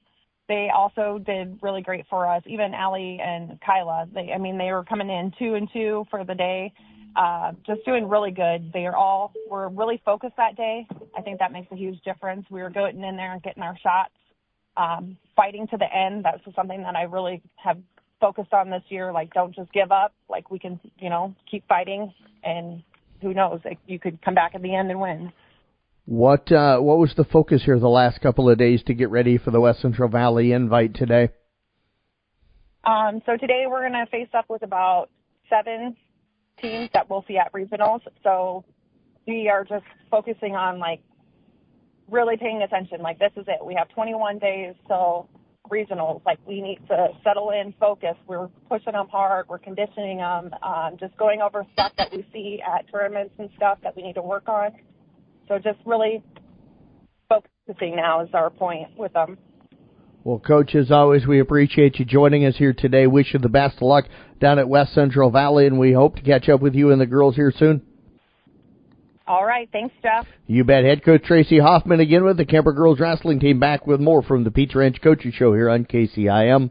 They also did really great for us. Even Allie and Kyla. They were coming in 2-2 for the day, just doing really good. Were really focused that day. I think that makes a huge difference. We were going in there and getting our shots, fighting to the end. That's something that I really have focused on this year. Like, don't just give up. Like, we can, keep fighting, and who knows, you could come back at the end and win. What was the focus here the last couple of days to get ready for the West Central Valley Invite today? So today we're going to face up with about 7 teams that we'll see at regionals. So we are just focusing on, really paying attention. This is it. We have 21 days till regionals. Like, we need to settle in, focus. We're pushing them hard. We're conditioning them, just going over stuff that we see at tournaments and stuff that we need to work on. So just really focusing now is our point with them. Well, Coach, as always, we appreciate you joining us here today. Wish you the best of luck down at West Central Valley, and we hope to catch up with you and the girls here soon. All right. Thanks, Jeff. You bet. Head coach Tracy Hoffman again with the Kemper girls wrestling team, back with more from the Pizza Ranch Coaches Show here on KCIM.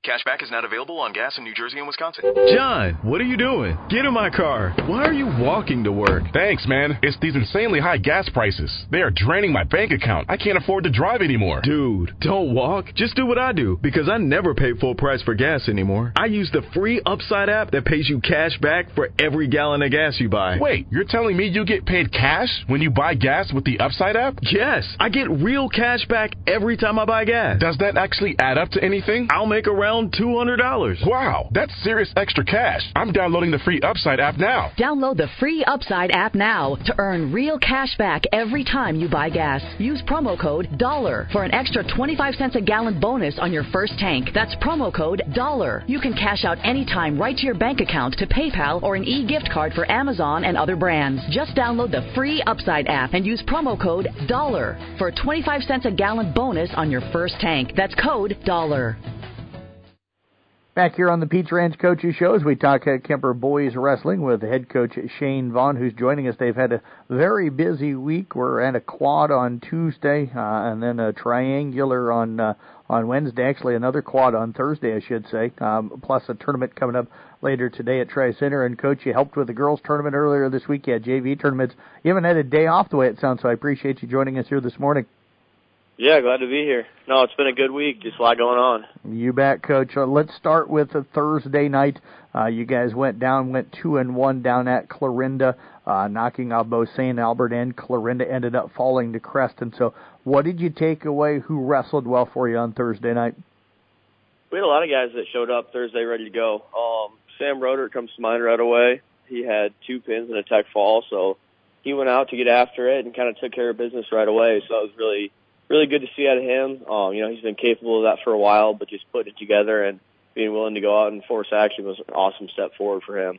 Cashback is not available on gas in New Jersey and Wisconsin. John, what are you doing? Get in my car. Why are you walking to work? Thanks, man. It's these insanely high gas prices. They are draining my bank account. I can't afford to drive anymore. Dude, don't walk. Just do what I do, because I never pay full price for gas anymore. I use the free Upside app that pays you cash back for every gallon of gas you buy. Wait, you're telling me you get paid cash when you buy gas with the Upside app? Yes, I get real cash back every time I buy gas. Does that actually add up to anything? I'll make around $200. Wow, that's serious extra cash. I'm downloading the free Upside app now. Download the free Upside app now to earn real cash back every time you buy gas. Use promo code $1 for an extra 25 cents a gallon bonus on your first tank. That's promo code $1. You can cash out anytime right to your bank account, to PayPal, or an e-gift card for Amazon and other brands. Just download the free Upside app and use promo code $1 for a 25 cents a gallon bonus on your first tank. That's code $1. Back here on the Pizza Ranch Coaches Show, as we talk Kemper boys wrestling with head coach Shane Vaughn, who's joining us. They've had a very busy week. We're at a quad on Tuesday, and then a triangular on Wednesday. Actually, another quad on Thursday, I should say, plus a tournament coming up later today at Tri-Center. And, Coach, you helped with the girls' tournament earlier this week. You had JV tournaments. You haven't had a day off the way it sounds, so I appreciate you joining us here this morning. Yeah, glad to be here. No, it's been a good week. Just a lot going on. You bet, Coach. Let's start with a Thursday night. You guys went 2-1 down at Clarinda, knocking out both St. Albert and Clarinda, ended up falling to Creston. So what did you take away? Who wrestled well for you on Thursday night? We had a lot of guys that showed up Thursday ready to go. Sam Roeder comes to mind right away. He had 2 pins and a tech fall, so he went out to get after it and kind of took care of business right away. So it was really good to see out of him. He's been capable of that for a while, but just putting it together and being willing to go out and force action was an awesome step forward for him.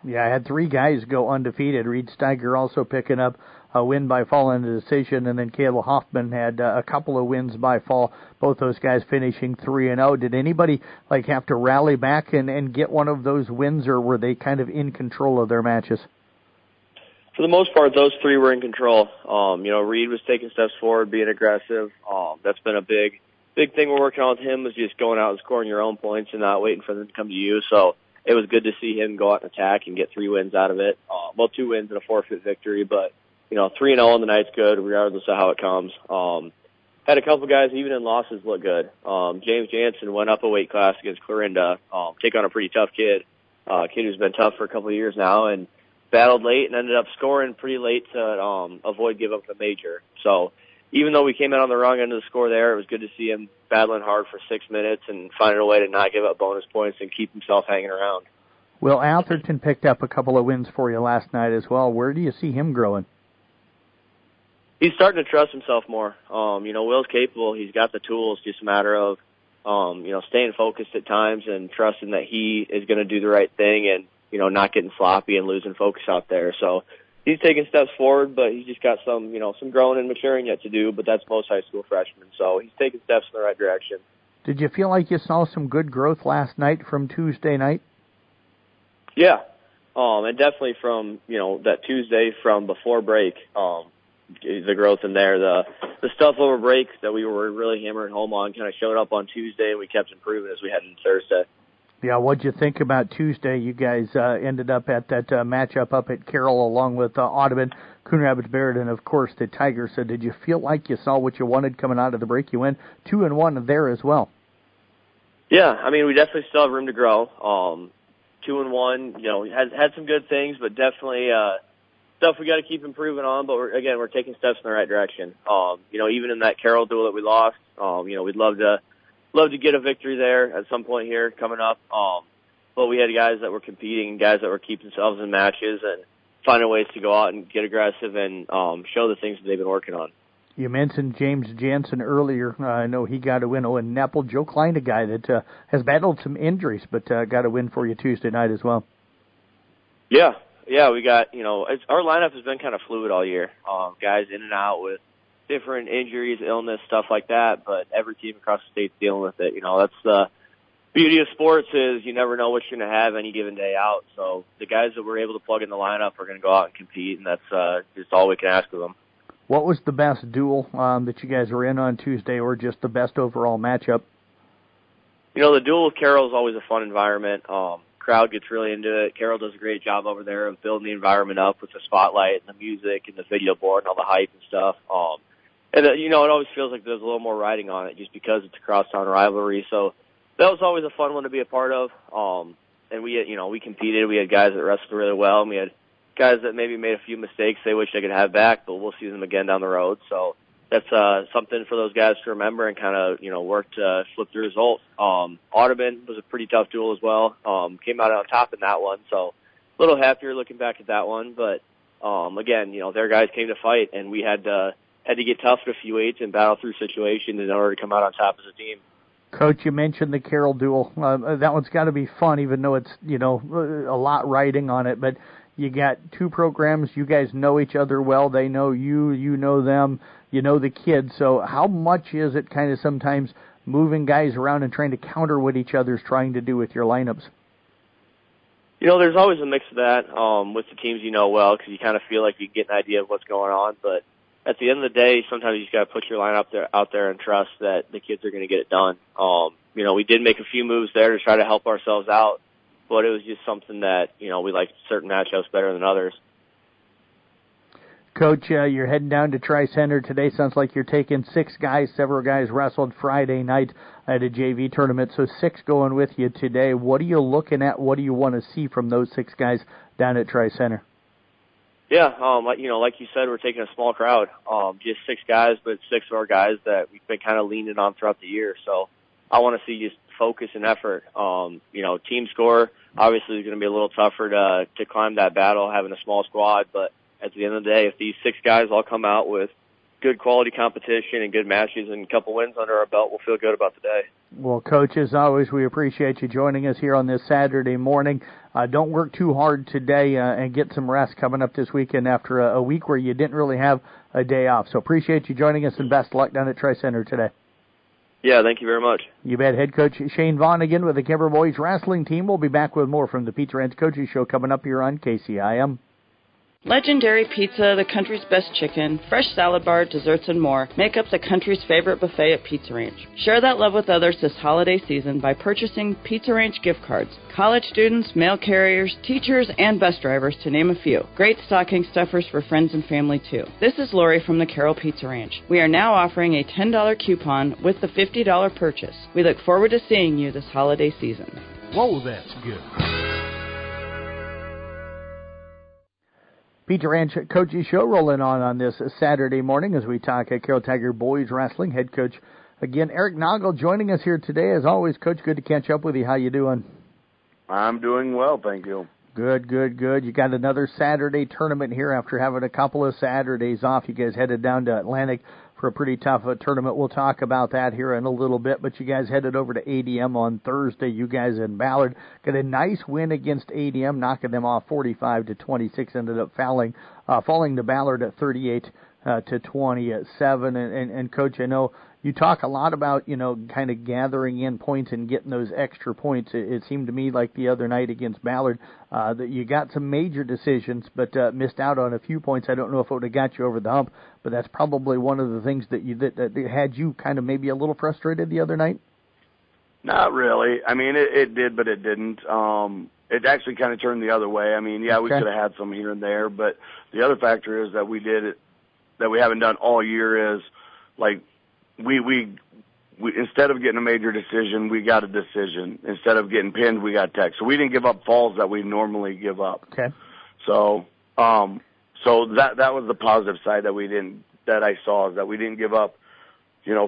Yeah, I had 3 guys go undefeated. Reed Steiger also picking up a win by fall in a decision, and then Caleb Hoffman had a couple of wins by fall, both those guys finishing 3-0. Did anybody have to rally back and get one of those wins, or were they kind of in control of their matches? For the most part, those 3 were in control. Reed was taking steps forward, being aggressive. That's been a big thing we're working on with him, is just going out and scoring your own points and not waiting for them to come to you. So it was good to see him go out and attack and get 3 wins out of it. 2 wins and a forfeit victory, but 3-0 on the night's good regardless of how it comes. Had a couple guys even in losses look good. James Jansen went up a weight class against Clarinda, take on a pretty tough kid who's been tough for a couple of years now, and battled late and ended up scoring pretty late to avoid giving up the major. So even though we came out on the wrong end of the score there, it was good to see him battling hard for 6 minutes and finding a way to not give up bonus points and keep himself hanging around. Well, Atherton picked up a couple of wins for you last night as well. Where do you see him growing? He's starting to trust himself more. Will's capable. He's got the tools. Just a matter of, staying focused at times and trusting that he is going to do the right thing and, not getting sloppy and losing focus out there. So he's taking steps forward, but he's just got some growing and maturing yet to do, but that's most high school freshmen. So he's taking steps in the right direction. Did you feel like you saw some good growth last night from Tuesday night? Yeah. And definitely from, that Tuesday from before break, the growth in there, the stuff over break that we were really hammering home on kind of showed up on Tuesday, and we kept improving as we headed into Thursday. Yeah, what'd you think about Tuesday? You guys ended up at that matchup up at Carroll along with Audubon, Coon Rapids Barrett, and, of course, the Tigers. So did you feel like you saw what you wanted coming out of the break? You went 2-1 there as well. Yeah, we definitely still have room to grow. 2-1, had some good things, but definitely stuff we got to keep improving on. But we're taking steps in the right direction. Even in that Carroll duel that we lost, we'd love to get a victory there at some point here coming up. But we had guys that were competing and guys that were keeping themselves in matches and finding ways to go out and get aggressive and show the things that they've been working on. You mentioned James Jansen earlier. I know he got a win. Oh, and Nepple, Joe Klein, a guy that has battled some injuries, but got a win for you Tuesday night as well. Yeah, we got, our lineup has been kind of fluid all year. Guys in and out with different injuries, illness, stuff like that, but every team across the state's dealing with it. That's the beauty of sports is you never know what you're going to have any given day out. So the guys that we're able to plug in the lineup are going to go out and compete, and that's just all we can ask of them. What was the best duel that you guys were in on Tuesday, or just the best overall matchup? The duel with Carroll is always a fun environment. Crowd gets really into it. Carroll does a great job over there of building the environment up with the spotlight and the music and the video board and all the hype and stuff. And it always feels like there's a little more riding on it just because it's a crosstown rivalry. So that was always a fun one to be a part of. And we competed. We had guys that wrestled really well, and we had guys that maybe made a few mistakes they wish they could have back, but we'll see them again down the road. So that's something for those guys to remember and kind of, work to flip the results. Audubon was a pretty tough duel as well. Came out on top in that one, so a little happier looking back at that one. But again, their guys came to fight, and we had to get tough at a few weights and battle through situations in order to come out on top as a team. Coach, you mentioned the Carroll duel. That one's got to be fun, even though it's a lot riding on it. But you got two programs. You guys know each other well. They know you. You know them. You know the kids. So how much is it kind of sometimes moving guys around and trying to counter what each other's trying to do with your lineups? There's always a mix of that with the teams you know well, because you kind of feel like you get an idea of what's going on. But at the end of the day, sometimes you just got to put your lineup out there and trust that the kids are going to get it done. We did make a few moves there to try to help ourselves out, but it was just something that, we liked certain matchups better than others. Coach, you're heading down to Tri-Center today. Sounds like you're taking 6 guys. Several guys wrestled Friday night at a JV tournament, so 6 going with you today. What are you looking at? What do you want to see from those 6 guys down at Tri-Center? Yeah, like you said, we're taking a small crowd. Just 6 guys, but 6 of our guys that we've been kind of leaning on throughout the year. So I want to see just focus and effort. Team score obviously is going to be a little tougher to climb that battle having a small squad, but at the end of the day, if these 6 guys all come out with good quality competition and good matches and a couple wins under our belt, we'll feel good about the day. Well, Coach, as always, we appreciate you joining us here on this Saturday morning. Don't work too hard today and get some rest coming up this weekend after a week where you didn't really have a day off. So appreciate you joining us, and best of luck down at Tri-Center today. Yeah, thank you very much. You bet. Head coach Shane Vaughn again with the Kemper Boys Wrestling Team. We'll be back with more from the Pizza Ranch Coaches Show coming up here on KCIM. Legendary Pizza, the country's best chicken, fresh salad bar, desserts, and more make up the country's favorite buffet at Pizza Ranch. Share that love with others this holiday season by purchasing Pizza Ranch gift cards. College students, mail carriers, teachers, and bus drivers, to name a few. Great stocking stuffers for friends and family, too. This is Lori from the Carroll Pizza Ranch. We are now offering a $10 coupon with the $50 purchase. We look forward to seeing you this holiday season. Whoa, that's good. Pizza Ranch Coaches Show rolling on this Saturday morning as we talk Carroll Tiger Boys Wrestling. Head coach, again, Eric Noggle joining us here today. As always, Coach, good to catch up with you. How you doing? I'm doing well, thank you. Good. You got another Saturday tournament here after having a couple of Saturdays off. You guys headed down to Atlantic for a pretty tough tournament. We'll talk about that here in a little bit, but you guys headed over to ADM on Thursday. You guys in Ballard got a nice win against ADM, knocking them off 45-26. Ended up falling to Ballard at 38-27. And Coach, I know you talk a lot about, kind of gathering in points and getting those extra points. It seemed to me like the other night against Ballard that you got some major decisions, but missed out on a few points. I don't know if it would have got you over the hump, but that's probably one of the things that had you kind of maybe a little frustrated the other night. Not really. I mean, it did, but it didn't. It actually kind of turned the other way. I mean, we could have had some here and there, but the other factor is that we did it that we haven't done all year is like. We instead of getting a major decision, we got a decision. Instead of getting pinned, we got tech. So we didn't give up falls that we normally give up. Okay. So that was the positive side that I saw, is that we didn't give up,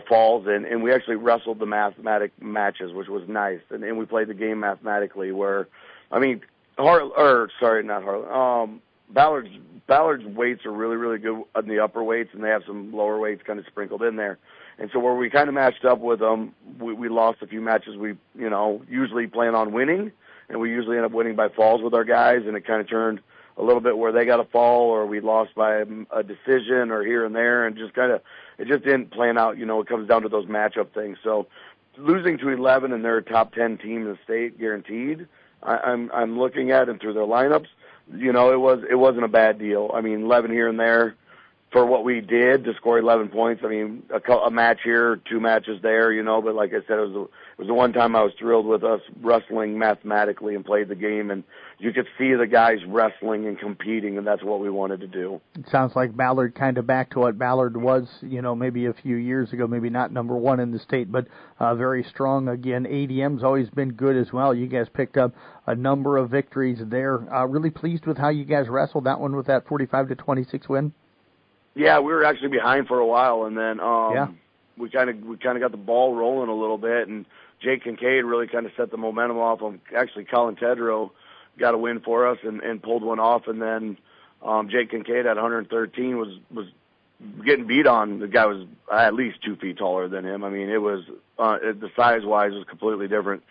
falls, and we actually wrestled the mathematic matches, which was nice. And we played the game mathematically where, I mean, Ballard's Ballard's weights are really, really good on the upper weights, and they have some lower weights kind of sprinkled in there. And so where we kind of matched up with them, we lost a few matches we, usually plan on winning, and we usually end up winning by falls with our guys, and it kind of turned a little bit where they got a fall or we lost by a decision or here and there, and it just didn't plan out. It comes down to those matchup things. So losing to 11 and they're a top 10 team in the state guaranteed, I'm looking at and through their lineups, it wasn't a bad deal. I mean, 11 here and there for what we did to score 11 points. I mean, a match here, 2 matches there, but like I said, it was the one time I was thrilled with us wrestling mathematically and played the game, and you could see the guys wrestling and competing, and that's what we wanted to do. It sounds like Ballard kind of back to what Ballard was, maybe a few years ago, maybe not number 1 in the state, but very strong. Again, ADM's always been good as well. You guys picked up a number of victories there. Really pleased with how you guys wrestled that one with that 45-26 win? Yeah, we were actually behind for a while, and then we kind of got the ball rolling a little bit, and Jake Kincaid really kind of set the momentum off. Actually, Colin Tedrow got a win for us and pulled one off, and then Jake Kincaid at 113 was getting beat on. The guy was at least 2 feet taller than him. I mean, it was the size-wise was completely different.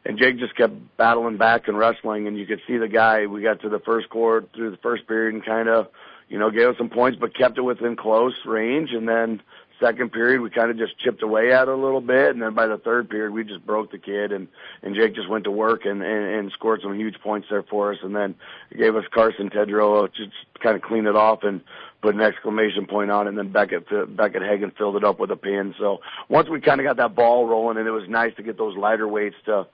And Jake just kept battling back and wrestling, and you could see the guy. We got to the first quarter, through the first period, and kind of, gave us some points, but kept it within close range. And then second period, we kind of just chipped away at it a little bit. And then by the third period, we just broke the kid, and Jake just went to work and scored some huge points there for us. And then he gave us Carson Tedrow just kind of clean it off and put an exclamation point on it. And then Beckett Hagen filled it up with a pin. So once we kind of got that ball rolling, and it was nice to get those lighter weights to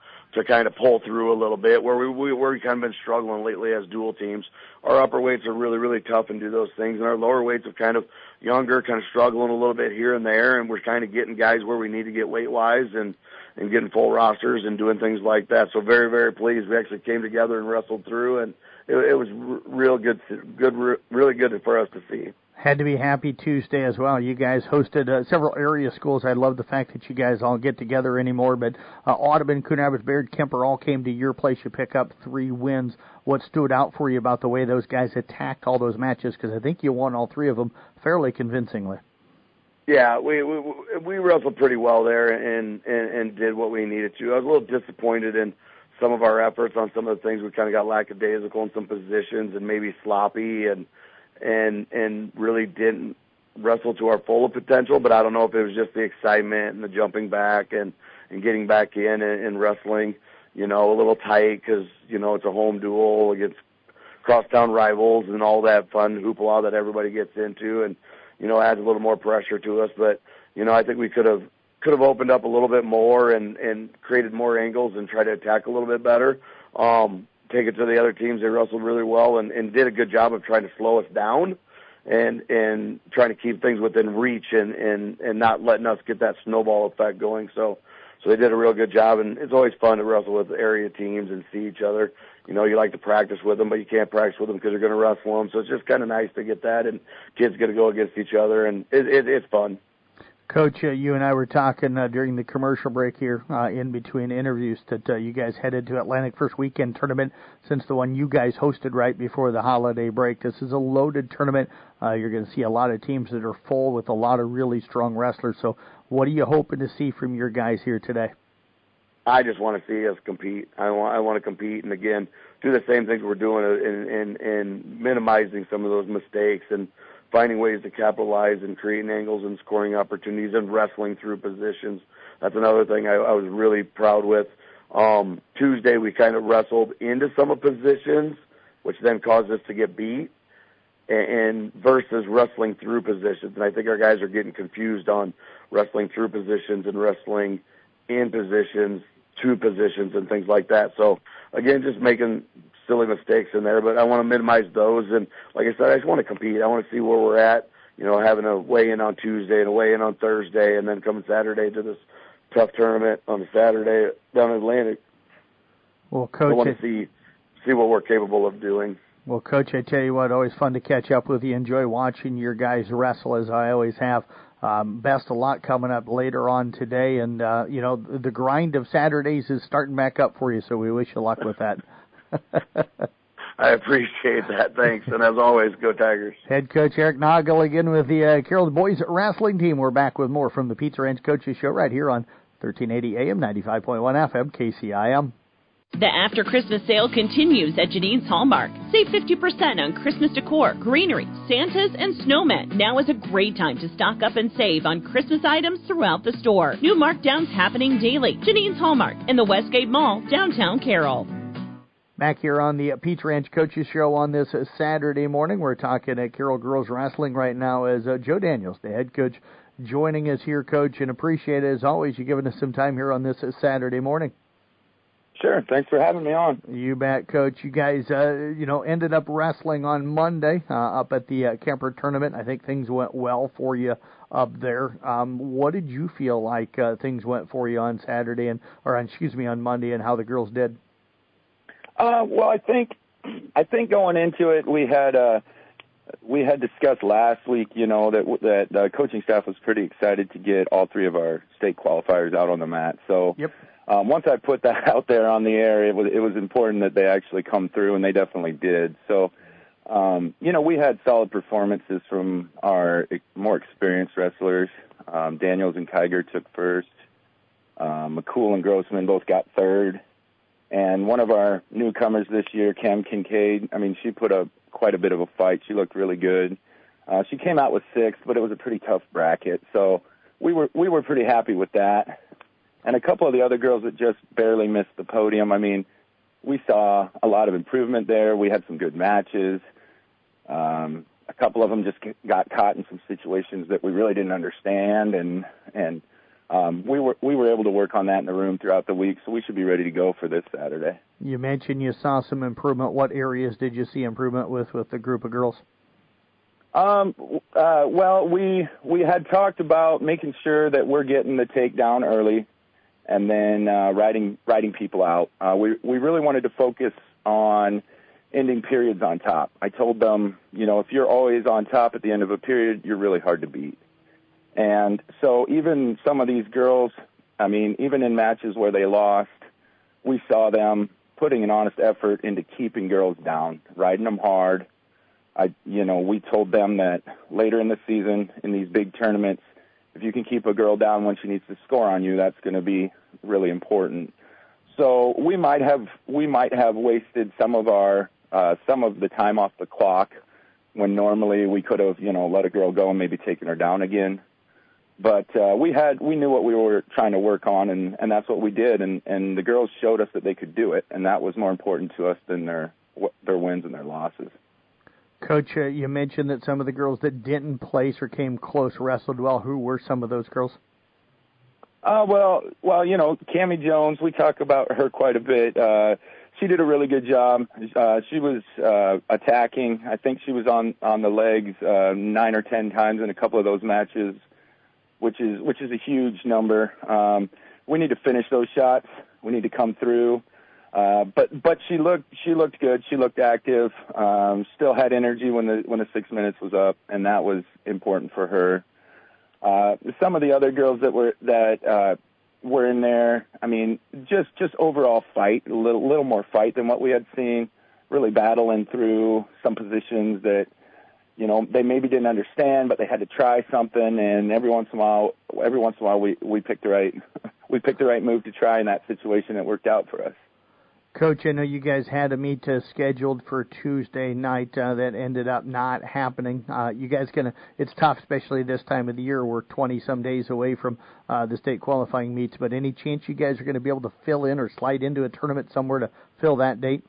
kind of pull through a little bit, where we kind of been struggling lately as dual teams. Our upper weights are really, really tough and do those things, and our lower weights are kind of younger, kind of struggling a little bit here and there, and we're kind of getting guys where we need to get weight-wise and getting full rosters and doing things like that. So very, very pleased. We actually came together and wrestled through, and it was real good, really good for us to see. Had to be happy Tuesday as well. You guys hosted several area schools. I love the fact that you guys all get together anymore. But Audubon, Coon Rapids, Bayard, Kemper all came to your place. You pick up 3 wins. What stood out for you about the way those guys attacked all those matches? Because I think you won all 3 of them fairly convincingly. Yeah, we wrestled pretty well there and did what we needed to. I was a little disappointed in some of our efforts on some of the things. We kind of got lackadaisical in some positions and maybe sloppy and really didn't wrestle to our full potential, but I don't know if it was just the excitement and the jumping back and getting back in and wrestling, a little tight because, it's a home duel against crosstown rivals and all that fun hoopla that everybody gets into and, adds a little more pressure to us. But, I think we could have opened up a little bit more and created more angles and tried to attack a little bit better. Take it to the other teams. They wrestled really well and did a good job of trying to slow us down and trying to keep things within reach and not letting us get that snowball effect going. So they did a real good job, and it's always fun to wrestle with area teams and see each other. You like to practice with them, but you can't practice with them because you're going to wrestle them. So it's just kind of nice to get that, and kids get to go against each other, and it's fun. Coach, you and I were talking during the commercial break here in between interviews that you guys headed to Atlantic first weekend tournament since the one you guys hosted right before the holiday break. This is a loaded tournament. You're going to see a lot of teams that are full with a lot of really strong wrestlers. So what are you hoping to see from your guys here today? I just want to see us compete. I want to compete and, again, do the same things we're doing and minimizing some of those mistakes and finding ways to capitalize and creating angles and scoring opportunities and wrestling through positions. That's another thing I was really proud with. Tuesday we kind of wrestled into some of positions, which then caused us to get beat, and versus wrestling through positions. And I think our guys are getting confused on wrestling through positions and wrestling in positions, to positions, and things like that. So, again, just making silly mistakes in there, but I want to minimize those. And like I said, I just want to compete. I want to see where we're at, having a weigh-in on Tuesday and a weigh-in on Thursday, and then coming Saturday to this tough tournament on Saturday down in Atlantic. Well, Coach, I want to see what we're capable of doing. Well, Coach, I tell you what, always fun to catch up with you. Enjoy watching your guys wrestle, as I always have. Best of luck coming up later on today. And, the grind of Saturdays is starting back up for you, so we wish you luck with that. I appreciate that. Thanks. And as always, go Tigers. Head coach Eric Nagel again with the Carroll boys wrestling team. We're back with more from the Pizza Ranch Coaches Show right here on 1380 AM, 95.1 FM, KCIM. The After Christmas sale continues at Janine's Hallmark. Save 50% on Christmas decor, greenery, Santas, and snowmen. Now is a great time to stock up and save on Christmas items throughout the store. New markdowns happening daily. Janine's Hallmark in the Westgate Mall, downtown Carroll. Back here on the Pizza Ranch Coaches Show on this Saturday morning. We're talking at Carroll Girls Wrestling right now as Joe Daniels, the head coach, joining us here, Coach, and appreciate it, as always, you giving us some time here on this Saturday morning. Sure. Thanks for having me on. You bet, Coach. You guys, ended up wrestling on Monday up at the Kemper tournament. I think things went well for you up there. What did you feel like things went for you on on Monday, and how the girls did? Well, I think going into it, we had discussed last week, that the coaching staff was pretty excited to get all three of our state qualifiers out on the mat. So, yep. Once I put that out there on the air, it was important that they actually come through, and they definitely did. So, we had solid performances from our more experienced wrestlers. Daniels and Kiger took first. McCool and Grossman both got third. And one of our newcomers this year, Cam Kincaid, she put up quite a bit of a fight. She looked really good. She came out with sixth, but it was a pretty tough bracket. So we were pretty happy with that. And a couple of the other girls that just barely missed the podium, we saw a lot of improvement there. We had some good matches. A couple of them just got caught in some situations that we really didn't understand, and we were able to work on that in the room throughout the week, so we should be ready to go for this Saturday. You mentioned you saw some improvement. What areas did you see improvement with the group of girls? Well, we had talked about making sure that we're getting the takedown early, and then riding people out. We really wanted to focus on ending periods on top. I told them, if you're always on top at the end of a period, you're really hard to beat. And so even some of these girls, even in matches where they lost, we saw them putting an honest effort into keeping girls down, riding them hard. We told them that later in the season, in these big tournaments, if you can keep a girl down when she needs to score on you, that's going to be really important. So we might have wasted some of the time off the clock when normally we could have, let a girl go and maybe taken her down again. But we knew what we were trying to work on, and that's what we did. And the girls showed us that they could do it, and that was more important to us than their wins and their losses. Coach, you mentioned that some of the girls that didn't place or came close wrestled well. Who were some of those girls? Well, Cammie Jones, we talk about her quite a bit. She did a really good job. She was attacking. I think she was on the legs 9 or 10 times in a couple of those matches, which is a huge number. We need to finish those shots. We need to come through. But she looked good. She looked active. Still had energy when the 6 minutes was up, and that was important for her. Some of the other girls that were in there, just overall fight, a little more fight than what we had seen. Really battling through some positions that they maybe didn't understand, but they had to try something. And every once in a while, we picked the right move to try in that situation. It worked out for us. Coach, I know you guys had a meet scheduled for Tuesday night that ended up not happening. You guys it's tough, especially this time of the year. We're 20-some days away from the state qualifying meets, but any chance you guys are going to be able to fill in or slide into a tournament somewhere to fill that date?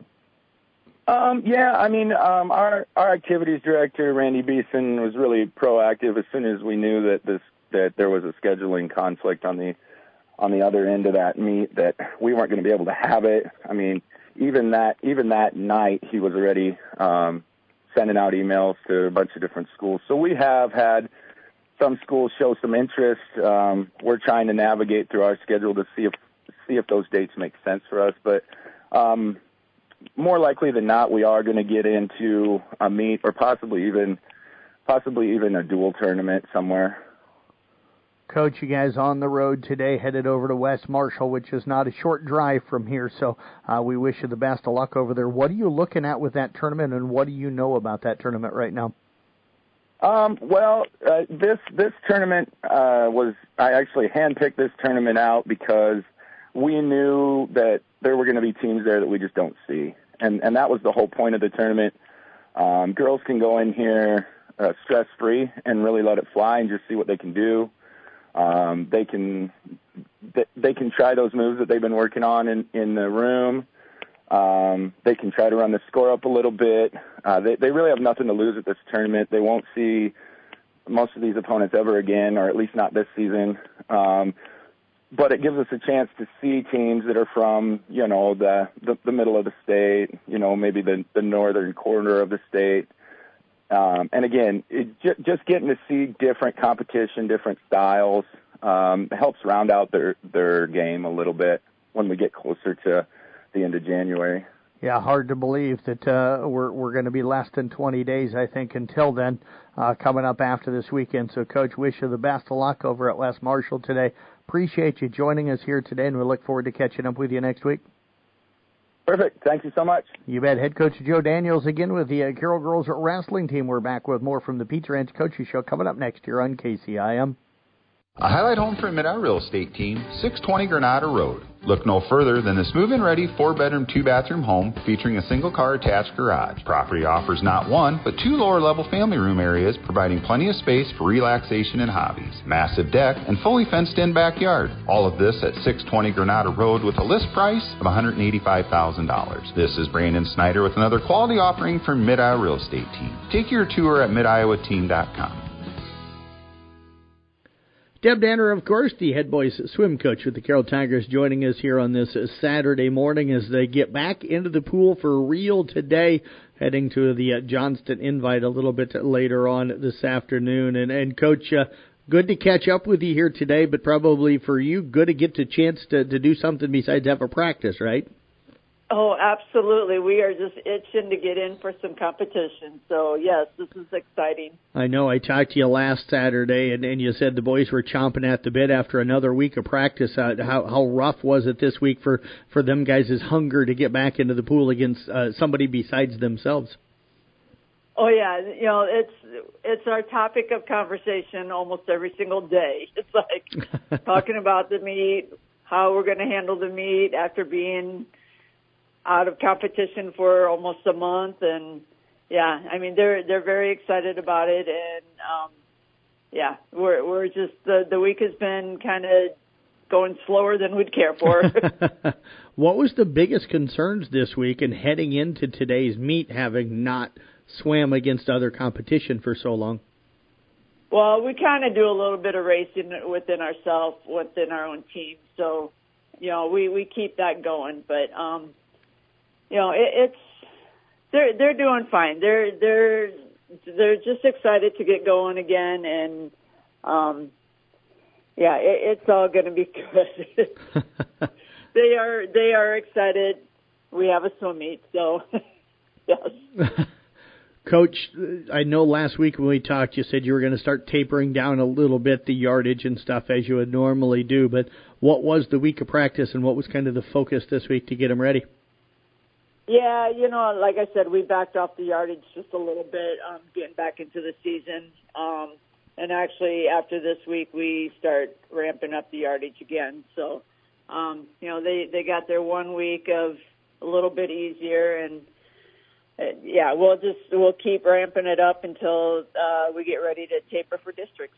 Yeah, our activities director, Randy Beeson, was really proactive as soon as we knew that there was a scheduling conflict on the other end of that meet, that we weren't going to be able to have it. Even that night, he was already sending out emails to a bunch of different schools. So we have had some schools show some interest. We're trying to navigate through our schedule to see if those dates make sense for us. But more likely than not, we are going to get into a meet or possibly even a dual tournament somewhere. Coach, you guys on the road today, headed over to West Marshall, which is not a short drive from here, so we wish you the best of luck over there. What are you looking at with that tournament, and what do you know about that tournament right now? This tournament I actually handpicked this tournament out because we knew that there were going to be teams there that we just don't see, and that was the whole point of the tournament. Girls can go in here stress-free and really let it fly and just see what they can do. They can try those moves that they've been working on in the room. They can try to run the score up a little bit. They really have nothing to lose at this tournament. They won't see most of these opponents ever again, or at least not this season. But it gives us a chance to see teams that are from, the middle of the state, maybe the northern corner of the state. And again, just getting to see different competition, different styles, helps round out their game a little bit when we get closer to the end of January. Yeah, hard to believe that we're going to be less than 20 days, I think, until then, coming up after this weekend. So, Coach, wish you the best of luck over at West Marshall today. Appreciate you joining us here today, and we look forward to catching up with you next week. Perfect. Thank you so much. You bet. Head Coach Joe Daniels again with the Carroll Girls Wrestling Team. We're back with more from the Pizza Ranch Coaches Show coming up next year on KCIM. A highlight home for Mid-Iowa Real Estate Team, 620 Granada Road. Look no further than this move-in ready 4-bedroom, 2-bathroom home featuring a single-car attached garage. Property offers not one, but 2 lower-level family room areas, providing plenty of space for relaxation and hobbies. Massive deck and fully fenced-in backyard. All of this at 620 Granada Road with a list price of $185,000. This is Brandon Snyder with another quality offering from Mid-Iowa Real Estate Team. Take your tour at midiowateam.com. Deb Danner, of course, the head boys swim coach with the Carroll Tigers, joining us here on this Saturday morning as they get back into the pool for real today, heading to the Johnston Invite a little bit later on this afternoon. And Coach, good to catch up with you here today, but probably for you, good to get the chance to do something besides have a practice, right? Oh, absolutely. We are just itching to get in for some competition. So, yes, this is exciting. I know. I talked to you last Saturday, and you said the boys were chomping at the bit after another week of practice. How rough was it this week for them guys' hunger to get back into the pool against somebody besides themselves? Oh, yeah. It's our topic of conversation almost every single day. It's like talking about the meet, how we're going to handle the meet after being out of competition for almost a month, and they're very excited about it, and we're just the week has been kind of going slower than we'd care for. What was the biggest concerns this week and heading into today's meet, having not swam against other competition for so long? Well, we kind of do a little bit of racing within ourselves, within our own team, so we keep that going, but they're doing fine. They're just excited to get going again, and it's all going to be good. They are excited. We have a swim meet, so yes. Coach, I know last week when we talked, you said you were going to start tapering down a little bit the yardage and stuff as you would normally do. But what was the week of practice, and what was kind of the focus this week to get them ready? Yeah, like I said, we backed off the yardage just a little bit, getting back into the season. And actually, after this week, we start ramping up the yardage again. So, they got their 1 week of a little bit easier, and we'll keep ramping it up until we get ready to taper for districts.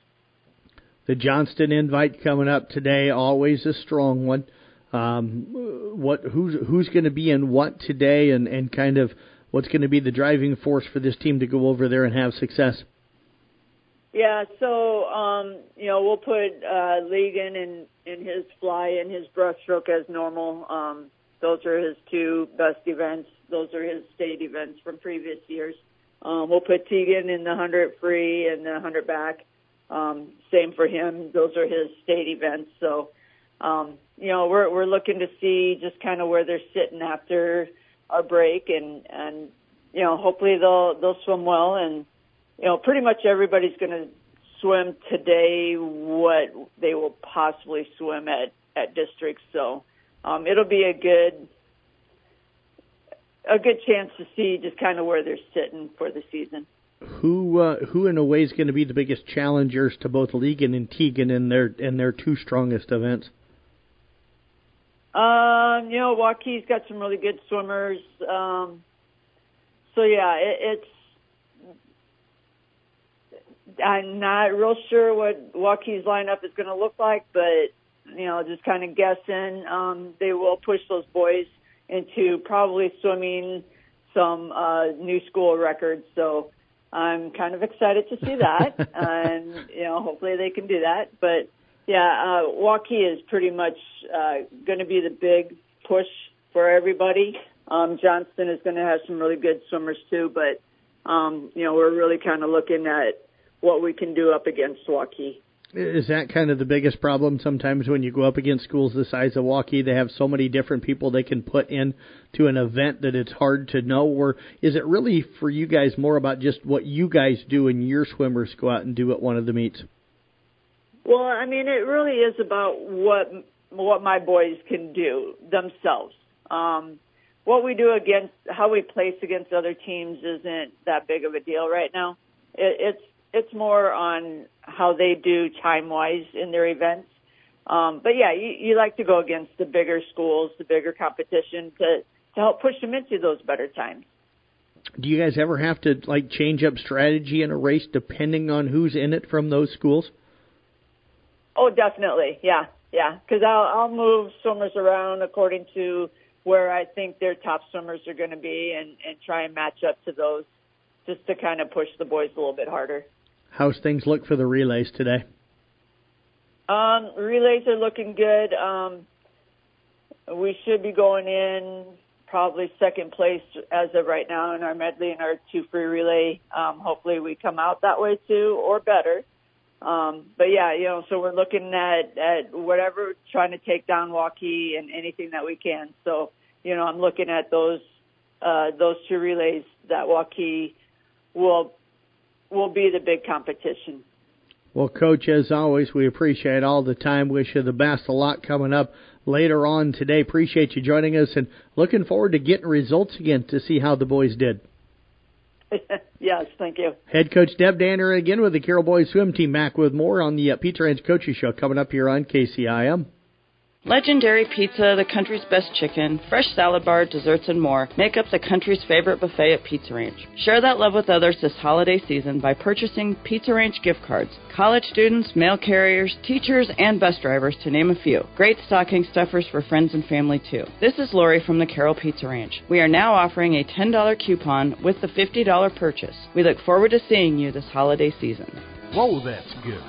The Johnston Invite coming up today, always a strong one. Who's going to be in what today, and kind of what's going to be the driving force for this team to go over there and have success? Yeah, so we'll put Ligon in his fly and his breaststroke as normal. Those are his 2 best events. Those are his state events from previous years. We'll put Tegan in the 100 free and the 100 back. Same for him. Those are his state events. So. We're looking to see just kind of where they're sitting after our break, and hopefully they'll swim well, and pretty much everybody's going to swim today what they will possibly swim at districts. So it'll be a good chance to see just kind of where they're sitting for the season. Who in a way is going to be the biggest challengers to both Legan and Tegan in their two strongest events? Waukee's got some really good swimmers. I'm not real sure what Waukee's lineup is going to look like, but, just kind of guessing, they will push those boys into probably swimming some new school records. So I'm kind of excited to see that, and, hopefully they can do that. But, Waukee is pretty much going to be the big push for everybody. Johnston is going to have some really good swimmers too, but, we're really kind of looking at what we can do up against Waukee. Is that kind of the biggest problem sometimes when you go up against schools the size of Waukee? They have so many different people they can put in to an event that it's hard to know? Or is it really for you guys more about just what you guys do and your swimmers go out and do at one of the meets? Well, I mean, it really is about what my boys can do themselves. What we do against, how we place against other teams isn't that big of a deal right now. It's more on how they do time-wise in their events. But you like to go against the bigger schools, the bigger competition to help push them into those better times. Do you guys ever have to change up strategy in a race depending on who's in it from those schools? Oh, definitely, yeah. Because I'll move swimmers around according to where I think their top swimmers are going to be and try and match up to those just to kind of push the boys a little bit harder. How's things look for the relays today? Relays are looking good. We should be going in probably second place as of right now in our medley and our 2 free relay. Hopefully we come out that way too or better. So we're looking at whatever, trying to take down Waukee and anything that we can. So, I'm looking at those 2 relays that Waukee will be the big competition. Well, Coach, as always, we appreciate all the time. Wish you the best. A lot coming up later on today. Appreciate you joining us and looking forward to getting results again to see how the boys did. Yes, thank you. Head Coach Deb Danner again with the Carroll Boys swim team, back with more on the Pizza Ranch Coaches Show coming up here on KCIM. Legendary Pizza, the country's best chicken, fresh salad bar, desserts, and more make up the country's favorite buffet at Pizza Ranch. Share that love with others this holiday season by purchasing Pizza Ranch gift cards. College students, mail carriers, teachers, and bus drivers, to name a few. Great stocking stuffers for friends and family, too. This is Lori from the Carroll Pizza Ranch. We are now offering a $10 coupon with the $50 purchase. We look forward to seeing you this holiday season. Whoa, that's good.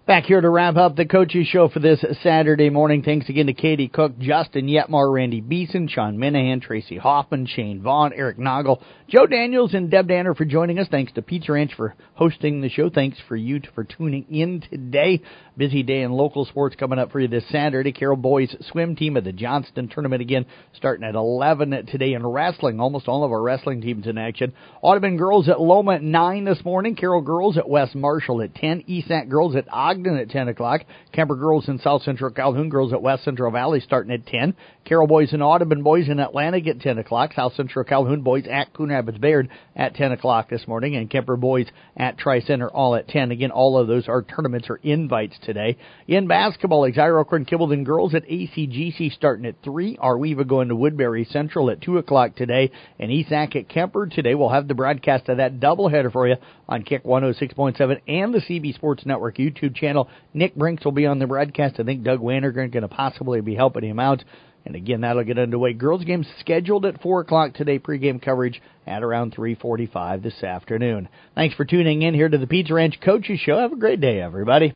Back here to wrap up the Coaches Show for this Saturday morning. Thanks again to Katie Cook, Justin Yetmar, Randy Beeson, Sean Minahan, Tracy Hoffman, Shane Vaughn, Eric Noggle, Joe Daniels, and Deb Danner for joining us. Thanks to Pizza Ranch for hosting the show. Thanks for you for tuning in today. Busy day in local sports coming up for you this Saturday. Carroll Boys swim team at the Johnston tournament again starting at 11 today in wrestling. Almost all of our wrestling teams in action. Audubon girls at Loma at 9 this morning. Carroll girls at West Marshall at 10. ESAC girls at Ogden at 10 o'clock. Kemper girls in South Central Calhoun, girls at West Central Valley starting at 10. Carroll boys and Audubon boys in Atlantic at 10 o'clock. South Central Calhoun boys at Coon Rapids Bayard at 10 o'clock this morning. And Kemper boys at Tri-Center all at 10. Again, all of those are tournaments or invites today. In basketball, Exira and Kibbleton girls at ACGC starting at 3. Arweva going to Woodbury Central at 2 o'clock today. And ESAC at Kemper today. We'll have the broadcast of that doubleheader for you on Kick 106.7 and the CB Sports Network YouTube channel. Nick Brinks will be on the broadcast. I think Doug Wannergren going to possibly be helping him out. And again, that'll get underway. Girls games scheduled at 4 o'clock today. Pregame coverage at around 3:45 this afternoon. Thanks for tuning in here to the Pizza Ranch Coaches Show. Have a great day, everybody.